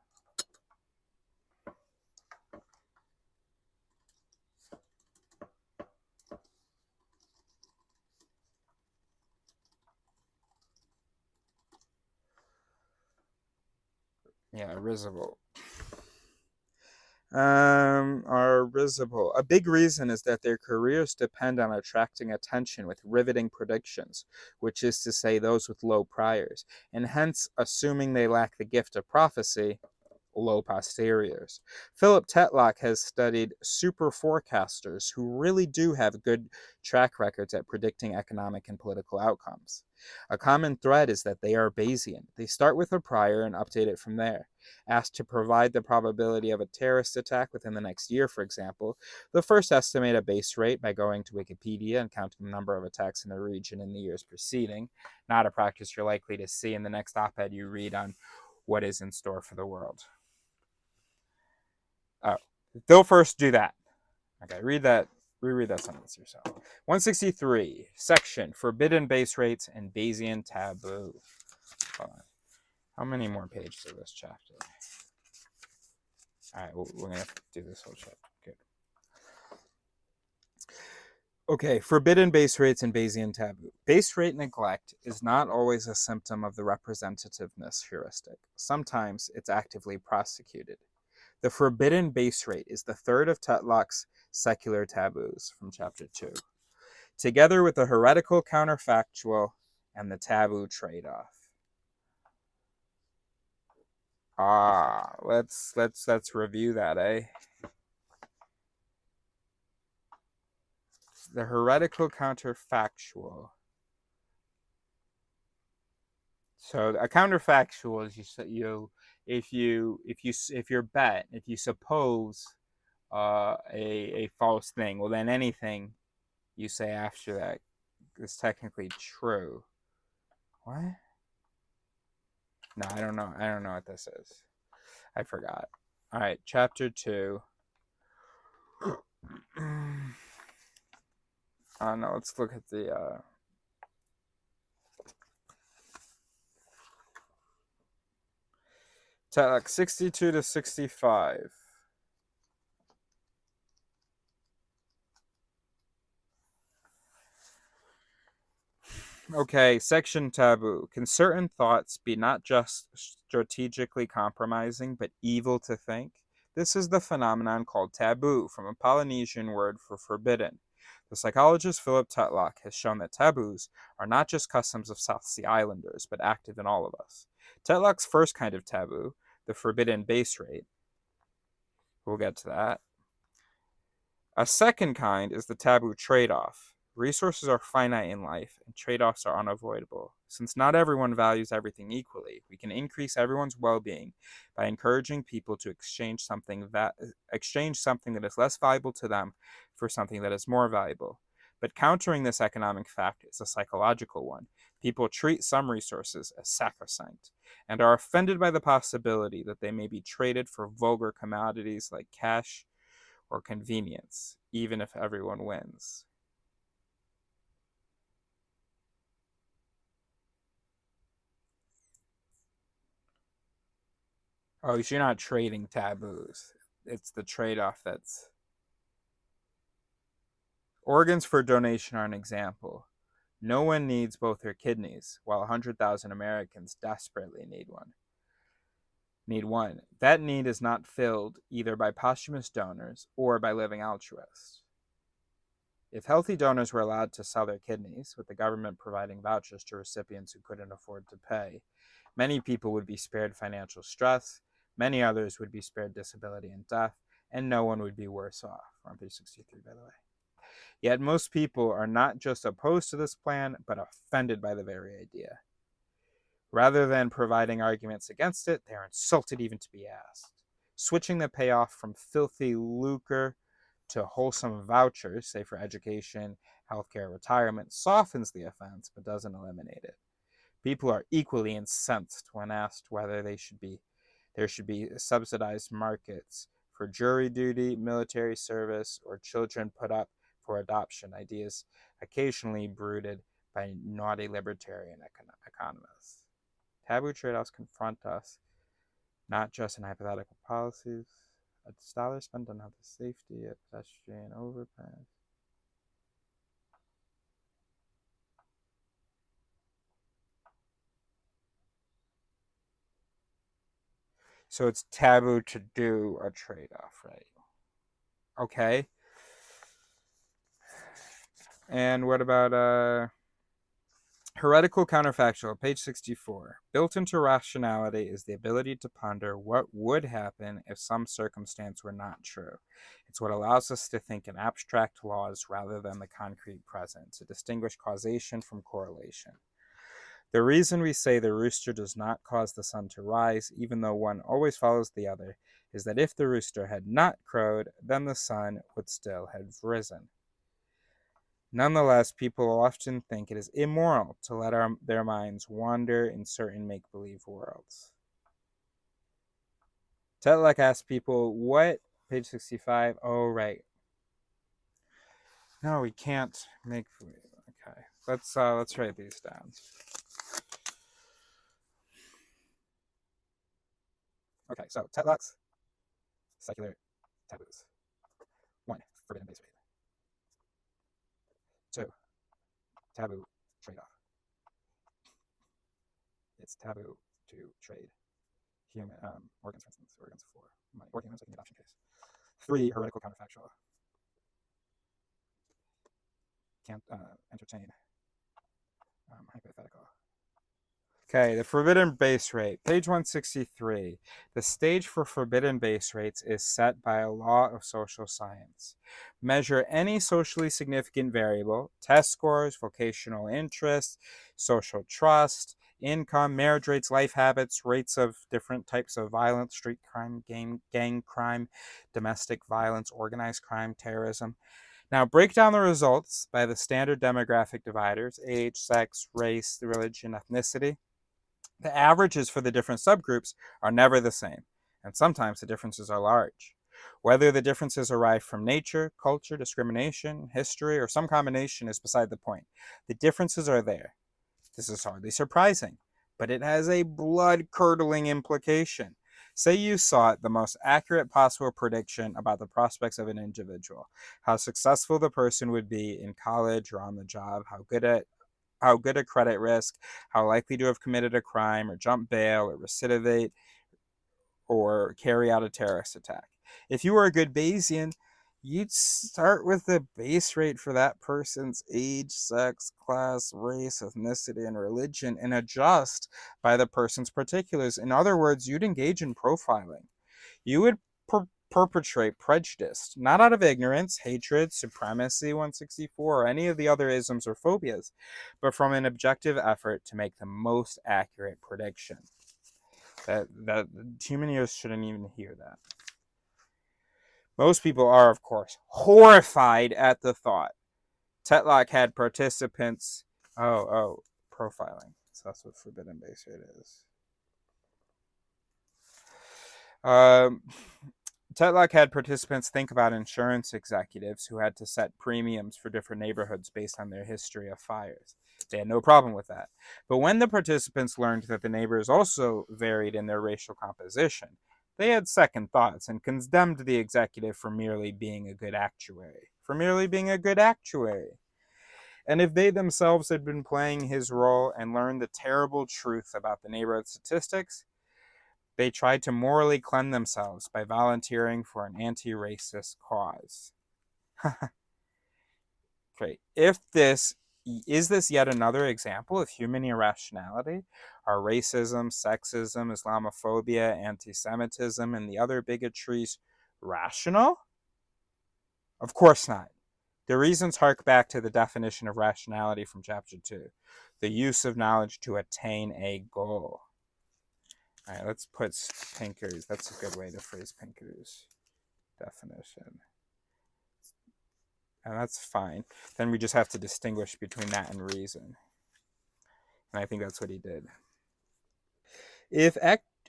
Yeah, risible. Are risible. A big reason is that their careers depend on attracting attention with riveting predictions, which is to say those with low priors, and hence, assuming they lack the gift of prophecy, low posteriors. Philip Tetlock has studied super forecasters who really do have good track records at predicting economic and political outcomes. A common thread is that they are Bayesian. They start with a prior and update it from there. Asked to provide the probability of a terrorist attack within the next year, for example, they'll first estimate a base rate by going to Wikipedia and counting the number of attacks in the region in the years preceding, not a practice you're likely to see in the next op-ed you read on what is in store for the world. Oh, they'll first do that. Okay, reread that sentence yourself. 163, section, forbidden base rates and Bayesian taboo. Hold on. How many more pages of this chapter? All right, we're going to do this whole chapter. Good. Okay, forbidden base rates and Bayesian taboo. Base rate neglect is not always a symptom of the representativeness heuristic. Sometimes it's actively prosecuted. The forbidden base rate is the third of Tetlock's secular taboos from chapter 2, together with the heretical counterfactual and the taboo trade-off. Let's review that, eh? The heretical counterfactual. So a counterfactual is if you suppose a false thing, well then anything you say after that is technically true. What? No, I don't know what this is. I forgot. All right, chapter 2. No, let's look at the Tetlock 62 to 65. Okay, section taboo. Can certain thoughts be not just strategically compromising, but evil to think? This is the phenomenon called taboo, from a Polynesian word for forbidden. The psychologist Philip Tetlock has shown that taboos are not just customs of South Sea Islanders, but active in all of us. Tetlock's first kind of taboo, the forbidden base rate, we'll get to that. A second kind is the taboo trade-off. Resources are finite in life, and trade-offs are unavoidable. Since not everyone values everything equally, we can increase everyone's well-being by encouraging people to exchange something that is less valuable to them for something that is more valuable. But countering this economic fact is a psychological one. People treat some resources as sacrosanct, and are offended by the possibility that they may be traded for vulgar commodities like cash or convenience, even if everyone wins. Oh, so you're not trading taboos. It's the trade-off that's... Organs for donation are an example. No one needs both their kidneys, while 100,000 Americans desperately need one. That need is not filled either by posthumous donors or by living altruists. If healthy donors were allowed to sell their kidneys, with the government providing vouchers to recipients who couldn't afford to pay, many people would be spared financial stress, many others would be spared disability and death, and no one would be worse off. We're on page 63, by the way. Yet most people are not just opposed to this plan, but offended by the very idea. Rather than providing arguments against it, they are insulted even to be asked. Switching the payoff from filthy lucre to wholesome vouchers, say for education, healthcare, retirement, softens the offense but doesn't eliminate it. People are equally incensed when asked whether there should be subsidized markets for jury duty, military service, or children put up for adoption, ideas occasionally brooded by naughty libertarian economists. Taboo trade-offs confront us, not just in hypothetical policies. A dollar spent on health and safety, a pedestrian overpass. So it's taboo to do a trade-off, right? Okay. And what about heretical counterfactual, page 64. Built into rationality is the ability to ponder what would happen if some circumstance were not true. It's what allows us to think in abstract laws rather than the concrete present, to distinguish causation from correlation. The reason we say the rooster does not cause the sun to rise, even though one always follows the other, is that if the rooster had not crowed, then the sun would still have risen. Nonetheless, people often think it is immoral to let their minds wander in certain make-believe worlds. Tetlak asks people, what? Page 65. Oh, right. No, we can't make believe. Okay, let's write these down. Okay, so Tetlak's secular taboos. 1. Forbidden base rate. 2. Taboo trade-off. It's taboo to trade human organs, for instance, organs for money, or humans like in the adoption case. 3. Heretical counterfactual. Can't entertain hypothetical. Okay, the forbidden base rate, page 163. The stage for forbidden base rates is set by a law of social science. Measure any socially significant variable, test scores, vocational interests, social trust, income, marriage rates, life habits, rates of different types of violence, street crime, gang crime, domestic violence, organized crime, terrorism. Now, break down the results by the standard demographic dividers, age, sex, race, religion, ethnicity. The averages for the different subgroups are never the same, and sometimes the differences are large. Whether the differences arise from nature, culture, discrimination, history, or some combination is beside the point. The differences are there. This is hardly surprising, but it has a blood-curdling implication. Say you sought the most accurate possible prediction about the prospects of an individual, how successful the person would be in college or on the job, how good a credit risk, how likely to have committed a crime or jump bail or recidivate or carry out a terrorist attack. If you were a good Bayesian, you'd start with the base rate for that person's age, sex, class, race, ethnicity, and religion and adjust by the person's particulars. In other words, you'd engage in profiling. You would perpetrate prejudice, not out of ignorance, hatred, supremacy 164, or any of the other isms or phobias, but from an objective effort to make the most accurate prediction. That human ears shouldn't even hear that. Most people are, of course, horrified at the thought. Tetlak had participants. Profiling. So that's what forbidden base rate is. Tetlak had participants think about insurance executives who had to set premiums for different neighborhoods based on their history of fires. They had no problem with that. But when the participants learned that the neighbors also varied in their racial composition, they had second thoughts and condemned the executive for merely being a good actuary. And if they themselves had been playing his role and learned the terrible truth about the neighborhood statistics, they tried to morally cleanse themselves by volunteering for an anti-racist cause. Okay, is this yet another example of human irrationality? Are racism, sexism, Islamophobia, anti-Semitism, and the other bigotries rational? Of course not. The reasons hark back to the definition of rationality from chapter 2, the use of knowledge to attain a goal. All right, let's put Pinker's. That's a good way to phrase Pinker's definition. And that's fine. Then we just have to distinguish between that and reason. And I think that's what he did. If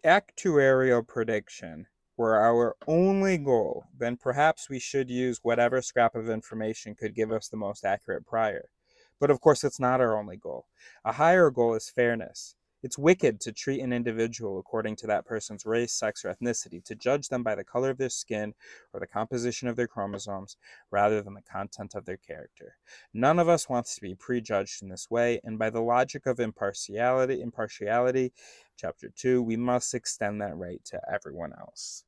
actuarial prediction were our only goal, then perhaps we should use whatever scrap of information could give us the most accurate prior. But of course, it's not our only goal. A higher goal is fairness. It's wicked to treat an individual according to that person's race, sex, or ethnicity, to judge them by the color of their skin or the composition of their chromosomes, rather than the content of their character. None of us wants to be prejudged in this way, and by the logic of impartiality, Chapter 2, we must extend that right to everyone else.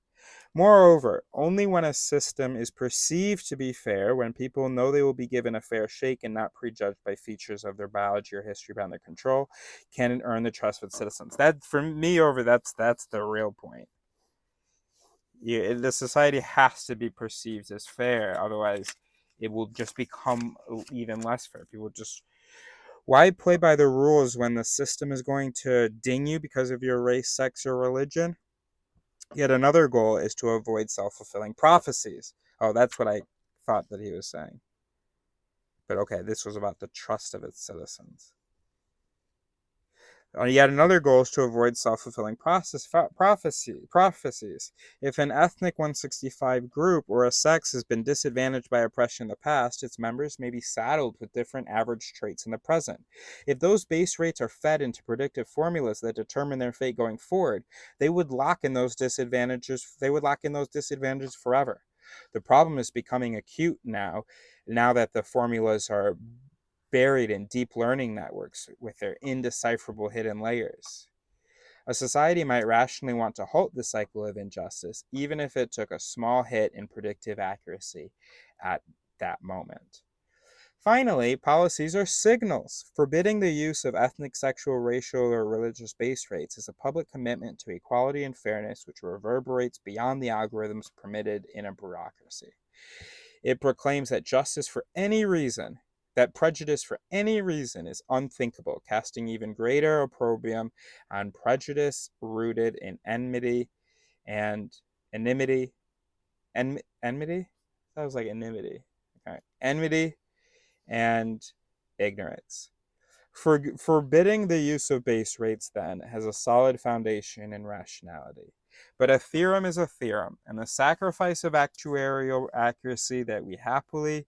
Moreover, only when a system is perceived to be fair, when people know they will be given a fair shake and not prejudged by features of their biology or history beyond their control, can it earn the trust of its citizens. That, for me, that's the real point. The society has to be perceived as fair, otherwise it will just become even less fair. People just, why play by the rules when the system is going to ding you because of your race, sex, or religion? Yet another goal is to avoid self-fulfilling prophecies. Oh, that's what I thought that he was saying. But okay, this was about the trust of its citizens. Yet another goal is to avoid self-fulfilling prophecies. If an ethnic 165 group or a sex has been disadvantaged by oppression in the past, its members may be saddled with different average traits in the present. If those base rates are fed into predictive formulas that determine their fate going forward, they would lock in those disadvantages forever. The problem is becoming acute now that the formulas are buried in deep learning networks with their indecipherable hidden layers. A society might rationally want to halt the cycle of injustice, even if it took a small hit in predictive accuracy at that moment. Finally, policies are signals. Forbidding the use of ethnic, sexual, racial, or religious base rates is a public commitment to equality and fairness which reverberates beyond the algorithms permitted in a bureaucracy. It proclaims that prejudice for any reason is unthinkable, casting even greater opprobrium on prejudice rooted in enmity and enmity. Enmity? That was like enmity. Okay. Enmity and ignorance. Forbidding the use of base rates, then, has a solid foundation in rationality. But a theorem is a theorem, and the sacrifice of actuarial accuracy that we happily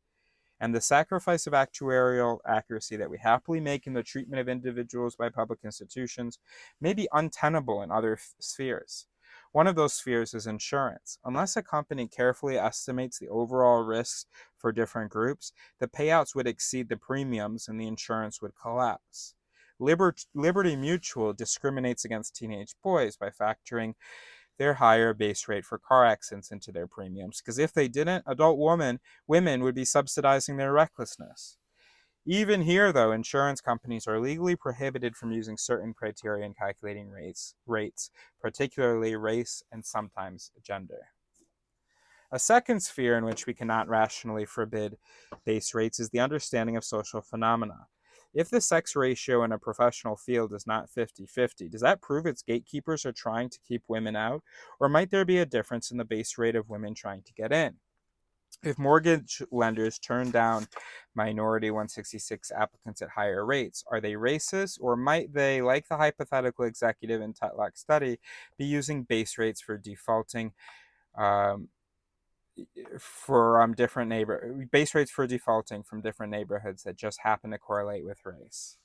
make in the treatment of individuals by public institutions may be untenable in other spheres. One of those spheres is insurance. Unless a company carefully estimates the overall risks for different groups, the payouts would exceed the premiums and the insurance would collapse. Liberty Mutual discriminates against teenage boys by factoring their higher base rate for car accidents into their premiums, because if they didn't, adult women would be subsidizing their recklessness. Even here, though, insurance companies are legally prohibited from using certain criteria in calculating rates, particularly race and sometimes gender. A second sphere in which we cannot rationally forbid base rates is the understanding of social phenomena. If the sex ratio in a professional field is not 50-50, does that prove its gatekeepers are trying to keep women out? Or might there be a difference in the base rate of women trying to get in? If mortgage lenders turn down minority 166 applicants at higher rates, are they racist? Or might they, like the hypothetical executive in Tetlock's study, be using base rates for defaulting from different neighborhoods that just happen to correlate with race?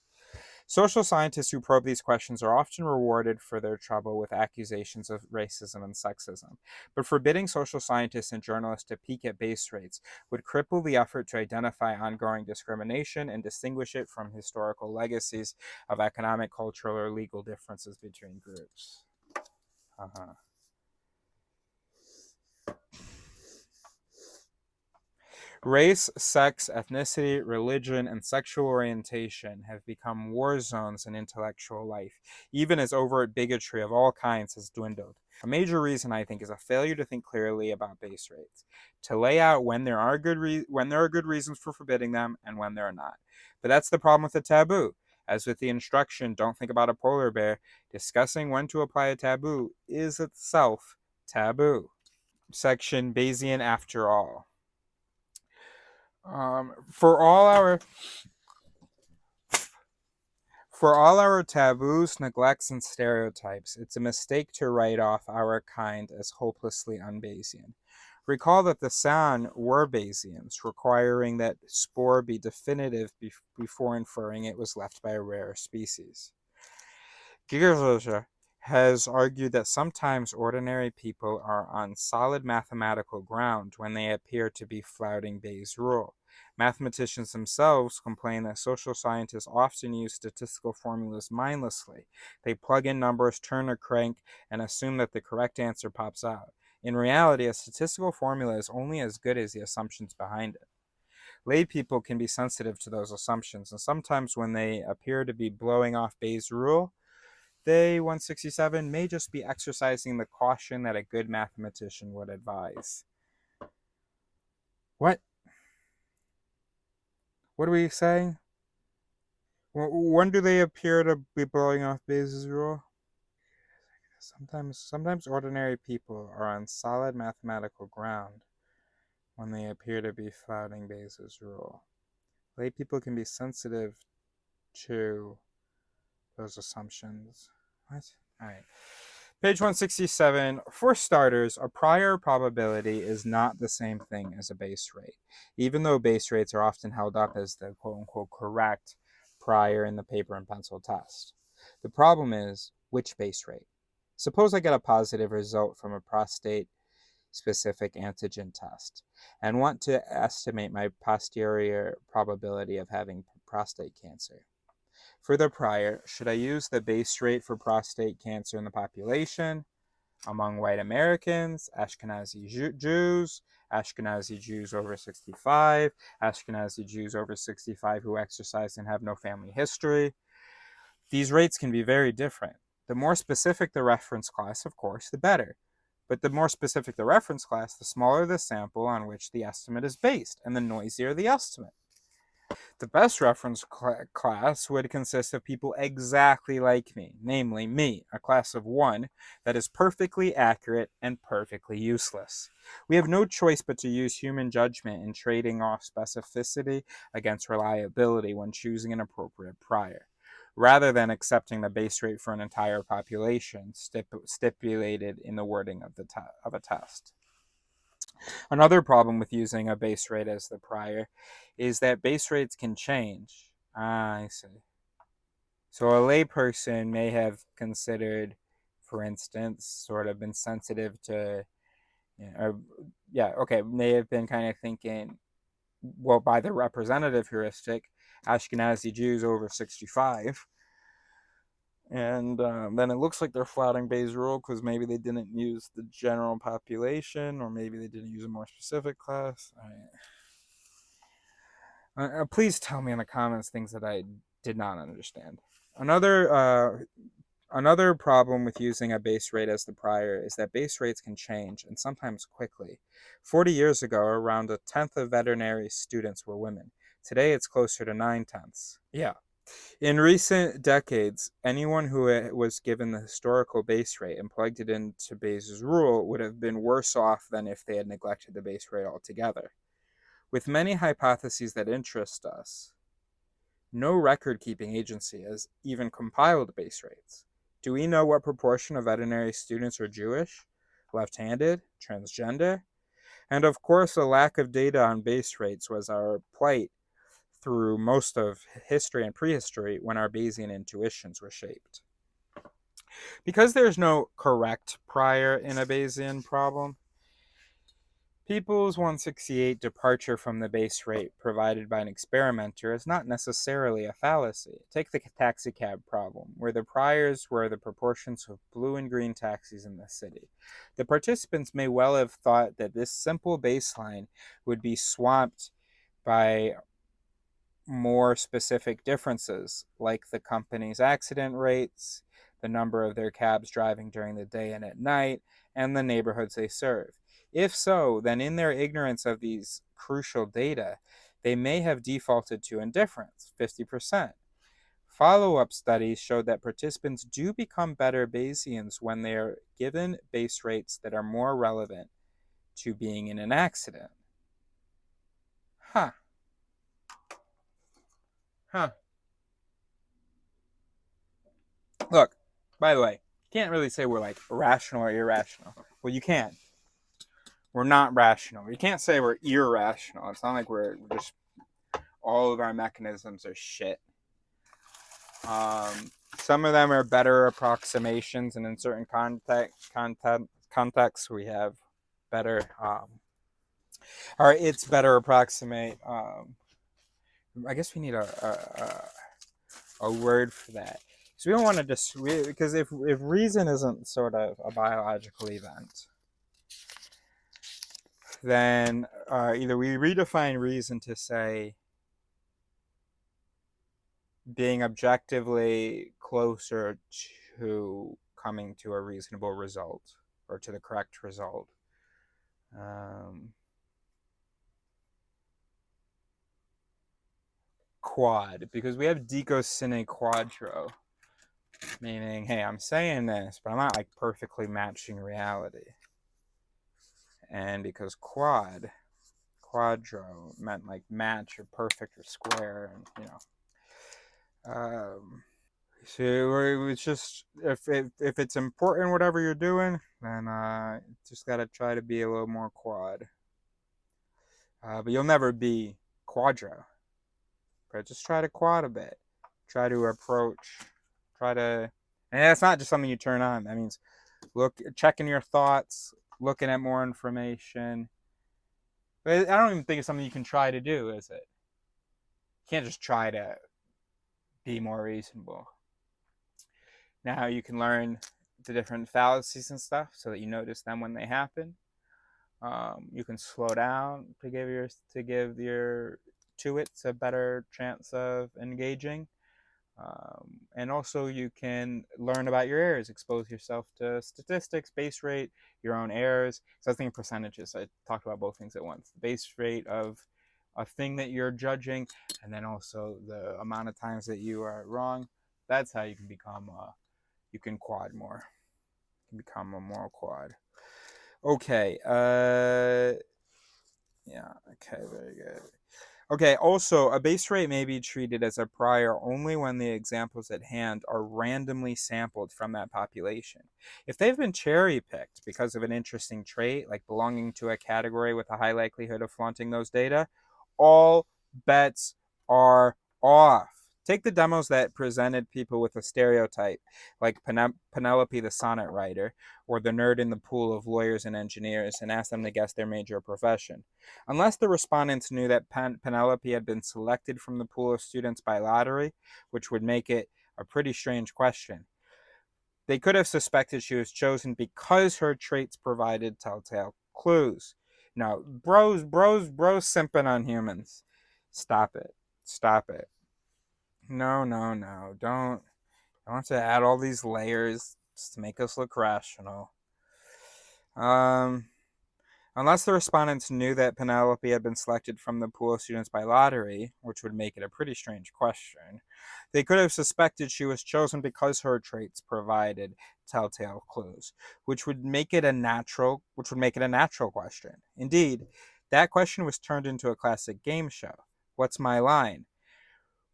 Social scientists who probe these questions are often rewarded for their trouble with accusations of racism and sexism. But forbidding social scientists and journalists to peek at base rates would cripple the effort to identify ongoing discrimination and distinguish it from historical legacies of economic, cultural, or legal differences between groups. Race, sex, ethnicity, religion, and sexual orientation have become war zones in intellectual life, even as overt bigotry of all kinds has dwindled. A major reason, I think, is a failure to think clearly about base rates, to lay out when there are good reasons for forbidding them and when there are not. But that's the problem with the taboo. As with the instruction, don't think about a polar bear, discussing when to apply a taboo is itself taboo. Section Bayesian after all. For all our taboos, neglects, and stereotypes, it's a mistake to write off our kind as hopelessly un-Bayesian. Recall that the San were Bayesians, requiring that spore be definitive before inferring it was left by a rare species. Gigerloja has argued that sometimes ordinary people are on solid mathematical ground when they appear to be flouting Bayes' rule. Mathematicians themselves complain that social scientists often use statistical formulas mindlessly. They plug in numbers, turn a crank, and assume that the correct answer pops out. In reality, a statistical formula is only as good as the assumptions behind it. Lay people can be sensitive to those assumptions, and sometimes when they appear to be blowing off Bayes' rule, they, 167, may just be exercising the caution that a good mathematician would advise. What? What are we saying? When do they appear to be blowing off Bayes' rule? Sometimes ordinary people are on solid mathematical ground when they appear to be flouting Bayes' rule. Lay people can be sensitive to those assumptions. What? All right. Page 167. For starters, a prior probability is not the same thing as a base rate, even though base rates are often held up as the quote-unquote correct prior in the paper and pencil test. The problem is, which base rate? Suppose I get a positive result from a prostate-specific antigen test and want to estimate my posterior probability of having prostate cancer. For the prior, should I use the base rate for prostate cancer in the population, among white Americans, Ashkenazi Jews, Ashkenazi Jews over 65, Ashkenazi Jews over 65 who exercise and have no family history? These rates can be very different. The more specific the reference class, of course, the better. But the more specific the reference class, the smaller the sample on which the estimate is based, and the noisier the estimate. The best reference class would consist of people exactly like me, namely me, a class of one that is perfectly accurate and perfectly useless. We have no choice but to use human judgment in trading off specificity against reliability when choosing an appropriate prior, rather than accepting the base rate for an entire population stipulated in the wording of a test. Another problem with using a base rate as the prior is that base rates can change. I see. So a layperson may have considered, for instance, sort of been sensitive to, may have been kind of thinking, well, by the representative heuristic, Ashkenazi Jews over 65. And then it looks like they're flouting Bayes' rule because maybe they didn't use the general population, or maybe they didn't use a more specific class. Please tell me in the comments things that I did not understand. Another problem with using a base rate as the prior is that base rates can change, and sometimes quickly. 40 years ago, around a tenth of veterinary students were women. Today, it's closer to 9/10. Yeah. In recent decades, anyone who was given the historical base rate and plugged it into Bayes' rule would have been worse off than if they had neglected the base rate altogether. With many hypotheses that interest us, no record-keeping agency has even compiled base rates. Do we know what proportion of veterinary students are Jewish, left-handed, transgender? And of course, a lack of data on base rates was our plight through most of history and prehistory when our Bayesian intuitions were shaped. Because there's no correct prior in a Bayesian problem, people's 168 departure from the base rate provided by an experimenter is not necessarily a fallacy. Take the taxicab problem, where the priors were the proportions of blue and green taxis in the city. The participants may well have thought that this simple baseline would be swamped by more specific differences, like the company's accident rates, the number of their cabs driving during the day and at night, and the neighborhoods they serve. If so, then in their ignorance of these crucial data, they may have defaulted to indifference, 50%. Follow-up studies showed that participants do become better Bayesians when they are given base rates that are more relevant to being in an accident. Huh. Huh. Look, by the way, you can't really say we're like rational or irrational. Well, you can. We're not rational. You can't say we're irrational. It's not like we're just all of our mechanisms are shit. Some of them are better approximations, and in certain contexts, we have better, or it's better approximate. I guess we need a word for that. So we don't want to just because if reason isn't sort of a biological event, then either we redefine reason to say being objectively closer to coming to a reasonable result or to the correct result. Quad, because we have dico sine quadro, meaning, hey, I'm saying this, but I'm not like perfectly matching reality. And because quadro meant like match or perfect or square, and so it's just if it's important whatever you're doing, then just gotta try to be a little more quad. But you'll never be quadro. But just try to quad a bit. Try to approach. Try to, and that's not just something you turn on. That means checking your thoughts, looking at more information. But I don't even think it's something you can try to do, is it? You can't just try to be more reasonable. Now you can learn the different fallacies and stuff so that you notice them when they happen. You can slow down to give your to-wits a better chance of engaging. And also you can learn about your errors, expose yourself to statistics, base rate, your own errors. So I was thinking percentages. I talked about both things at once. The base rate of a thing that you're judging, and then also the amount of times that you are wrong. That's how you can become you can quad more. You can become a moral quad. Okay. Yeah. Okay. Very good. Okay, also, a base rate may be treated as a prior only when the examples at hand are randomly sampled from that population. If they've been cherry-picked because of an interesting trait, like belonging to a category with a high likelihood of flaunting those data, all bets are off. Take the demos that presented people with a stereotype, like Penelope the sonnet writer, or the nerd in the pool of lawyers and engineers, and ask them to guess their major or profession. Unless the respondents knew that Penelope had been selected from the pool of students by lottery, which would make it a pretty strange question, they could have suspected she was chosen because her traits provided telltale clues. No, bros simping on humans. Stop it. Stop it. No. Don't have to add all these layers just to make us look rational. Unless the respondents knew that Penelope had been selected from the pool of students by lottery, which would make it a pretty strange question, they could have suspected she was chosen because her traits provided telltale clues, which would make it a natural question. Indeed, that question was turned into a classic game show, What's My Line?,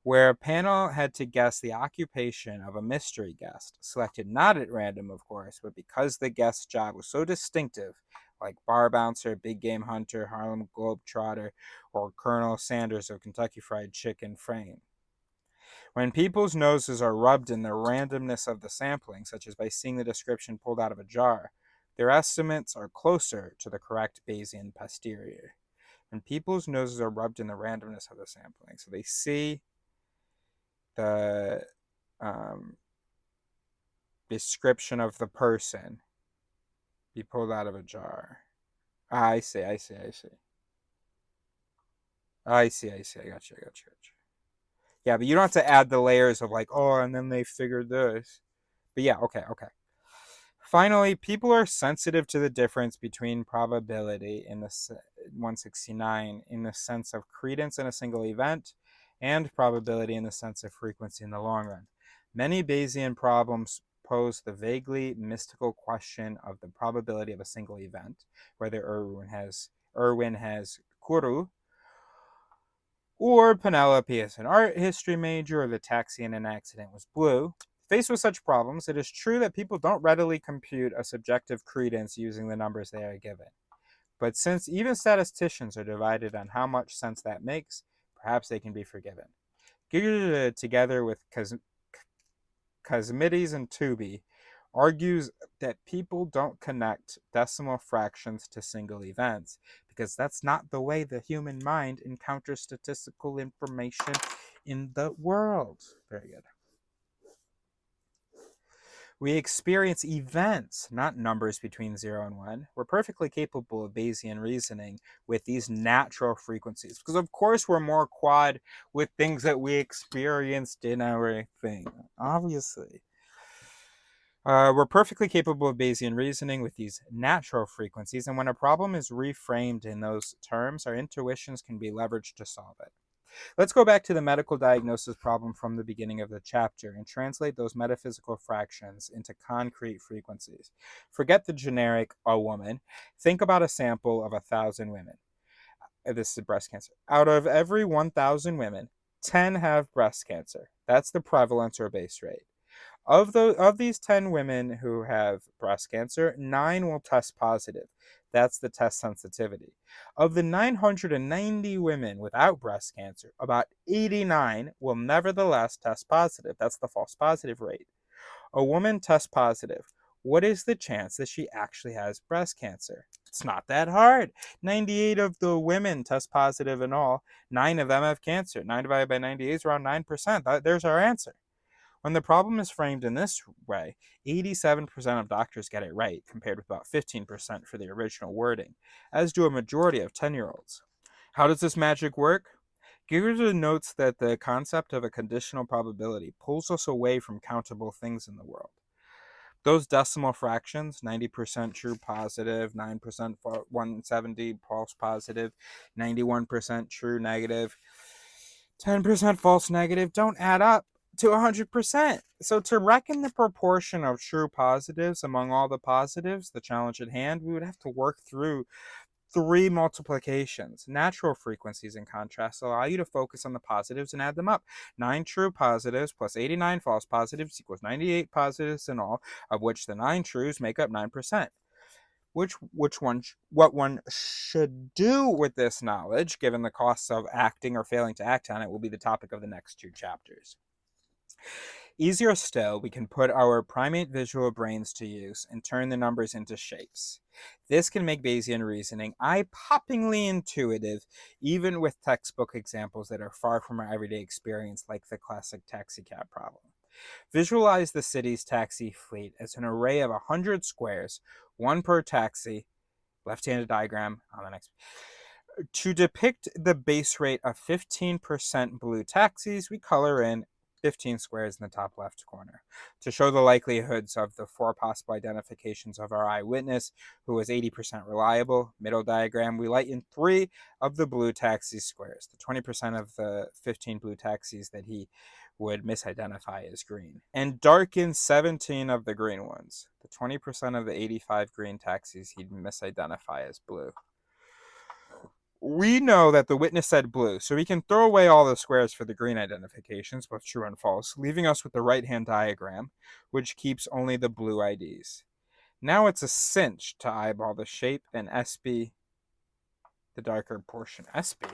where a panel had to guess the occupation of a mystery guest, selected not at random, of course, but because the guest's job was so distinctive, like bar bouncer, big game hunter, Harlem Globetrotter, or Colonel Sanders of Kentucky Fried Chicken fame. When people's noses are rubbed in the randomness of the sampling, such as by seeing the description pulled out of a jar, their estimates are closer to the correct Bayesian posterior. When people's noses are rubbed in the randomness of the sampling, so they see the description of the person be pulled out of a jar. I see. I got you. Yeah, but you don't have to add the layers of like, oh, and then they figured this. But yeah, okay. Finally, people are sensitive to the difference between probability in the 169 in the sense of credence in a single event and probability in the sense of frequency in the long run. Many Bayesian problems pose the vaguely mystical question of the probability of a single event, whether Irwin has Kuru, Or Penelope is an art history major, or the taxi in an accident was blue. Faced with such problems, it is true that people don't readily compute a subjective credence using the numbers they are given. But since even statisticians are divided on how much sense that makes, perhaps they can be forgiven. Giger, together with Kazimides and Tooby, argues that people don't connect decimal fractions to single events because that's not the way the human mind encounters statistical information in the world. Very good. We experience events, not numbers between 0 and 1. We're perfectly capable of Bayesian reasoning with these natural frequencies. Because, of course, we're more quad with things that we experienced in our thing. Obviously. We're perfectly capable of Bayesian reasoning with these natural frequencies. And when a problem is reframed in those terms, our intuitions can be leveraged to solve it. Let's go back to the medical diagnosis problem from the beginning of the chapter and translate those metaphysical fractions into concrete frequencies. Forget the generic "a woman." Think about a sample of 1,000 women. This is breast cancer. Out of every 1,000 women, 10 have breast cancer. That's the prevalence or base rate. Of these 10 women who have breast cancer, 9 will test positive. That's the test sensitivity. Of the 990 women without breast cancer, about 89 will nevertheless test positive. That's the false positive rate. A woman tests positive. What is the chance that she actually has breast cancer? It's not that hard. 98 of the women test positive in all. 9 of them have cancer. 9 divided by 98 is around 9%. There's our answer. When the problem is framed in this way, 87% of doctors get it right, compared with about 15% for the original wording, as do a majority of 10-year-olds. How does this magic work? Giger notes that the concept of a conditional probability pulls us away from countable things in the world. Those decimal fractions, 90% true positive, 9% 170 false positive, 91% true negative, 10% false negative, don't add up to 100%. So to reckon the proportion of true positives among all the positives, the challenge at hand, we would have to work through 3 multiplications. Natural frequencies, in contrast, allow you to focus on the positives and add them up. 9 true positives plus 89 false positives equals 98 positives in all, of which the 9 trues make up 9%. What one should do with this knowledge, given the costs of acting or failing to act on it, will be the topic of the next 2 chapters. Easier still, we can put our primate visual brains to use and turn the numbers into shapes. This can make Bayesian reasoning eye-poppingly intuitive, even with textbook examples that are far from our everyday experience, like the classic taxicab problem. Visualize the city's taxi fleet as an array of 100 squares, 1 per taxi, left-handed diagram on the next. To depict the base rate of 15% blue taxis, we color in 15 squares in the top left corner. To show the likelihoods of the 4 possible identifications of our eyewitness, who was 80% reliable, middle diagram, we light in 3 of the blue taxi squares, the 20% of the 15 blue taxis that he would misidentify as green, and darken 17 of the green ones, the 20% of the 85 green taxis he'd misidentify as blue. We know that the witness said blue, so we can throw away all the squares for the green identifications, both true and false, leaving us with the right-hand diagram, which keeps only the blue IDs. Now it's a cinch to eyeball the shape and SB, the darker portion. SB?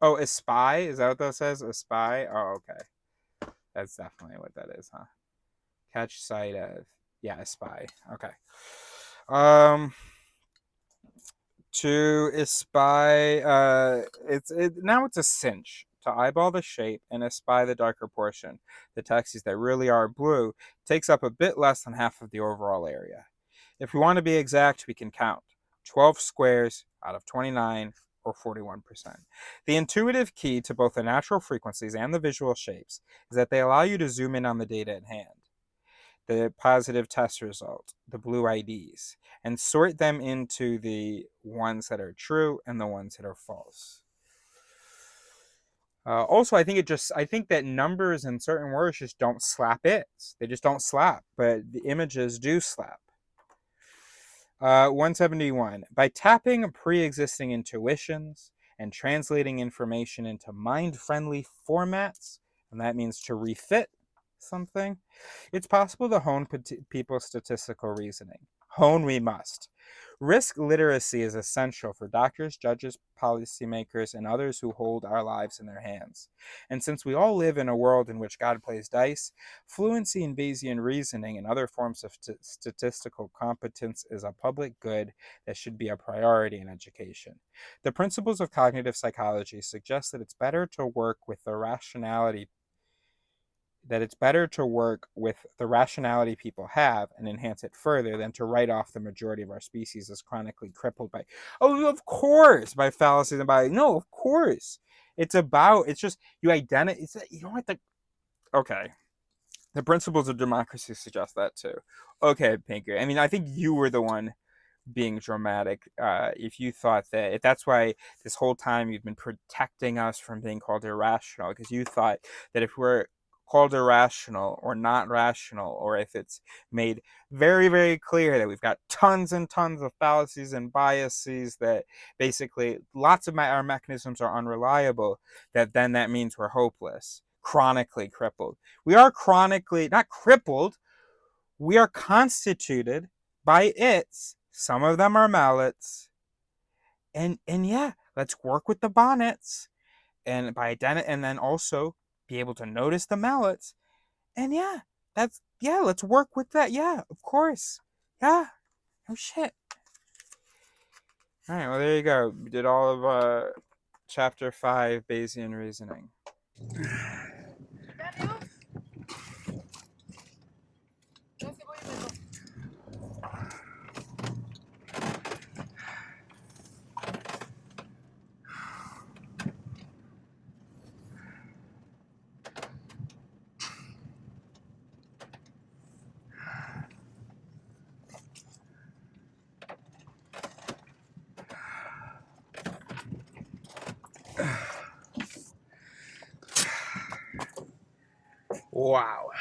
Oh, espy? Is that what that says? Espy? Oh, okay. That's definitely what that is, huh? Catch sight of. Yeah, espy. Okay. To espy, now it's a cinch to eyeball the shape and espy the darker portion. The taxis that really are blue takes up a bit less than half of the overall area. If we want to be exact, we can count 12 squares out of 29, or 41%. The intuitive key to both the natural frequencies and the visual shapes is that they allow you to zoom in on the data at hand, the positive test result, the blue IDs, and sort them into the ones that are true and the ones that are false. Also, I think that numbers and certain words just don't slap it. They just don't slap, but the images do slap. 171. By tapping pre-existing intuitions and translating information into mind-friendly formats, and that means to refit something, it's possible to hone people's statistical reasoning. Hone we must. Risk literacy is essential for doctors, judges, policymakers, and others who hold our lives in their hands. And since we all live in a world in which God plays dice, fluency in Bayesian reasoning and other forms of statistical competence is a public good that should be a priority in education. The principles of cognitive psychology suggest that it's better to work with the rationality people have and enhance it further than to write off the majority of our species as chronically crippled by, oh, of course, by fallacies and by, no, of course. It's just, you don't have to, okay. The principles of democracy suggest that too. Okay, Pinker. I mean, I think you were the one being dramatic if you thought that, if that's why this whole time you've been protecting us from being called irrational, because you thought that if we're called irrational or not rational, or if it's made very, very clear that we've got tons and tons of fallacies and biases, that basically lots of our mechanisms are unreliable, then that means we're hopeless, chronically crippled. We are chronically, not crippled, we are constituted by its, some of them are mallets, and yeah, let's work with the bonnets, and and then also be able to notice the mallets, and let's work with that. Yeah, of course. Yeah, no shit. All right, well, there you go. We did all of chapter 5, Bayesian reasoning. Wow.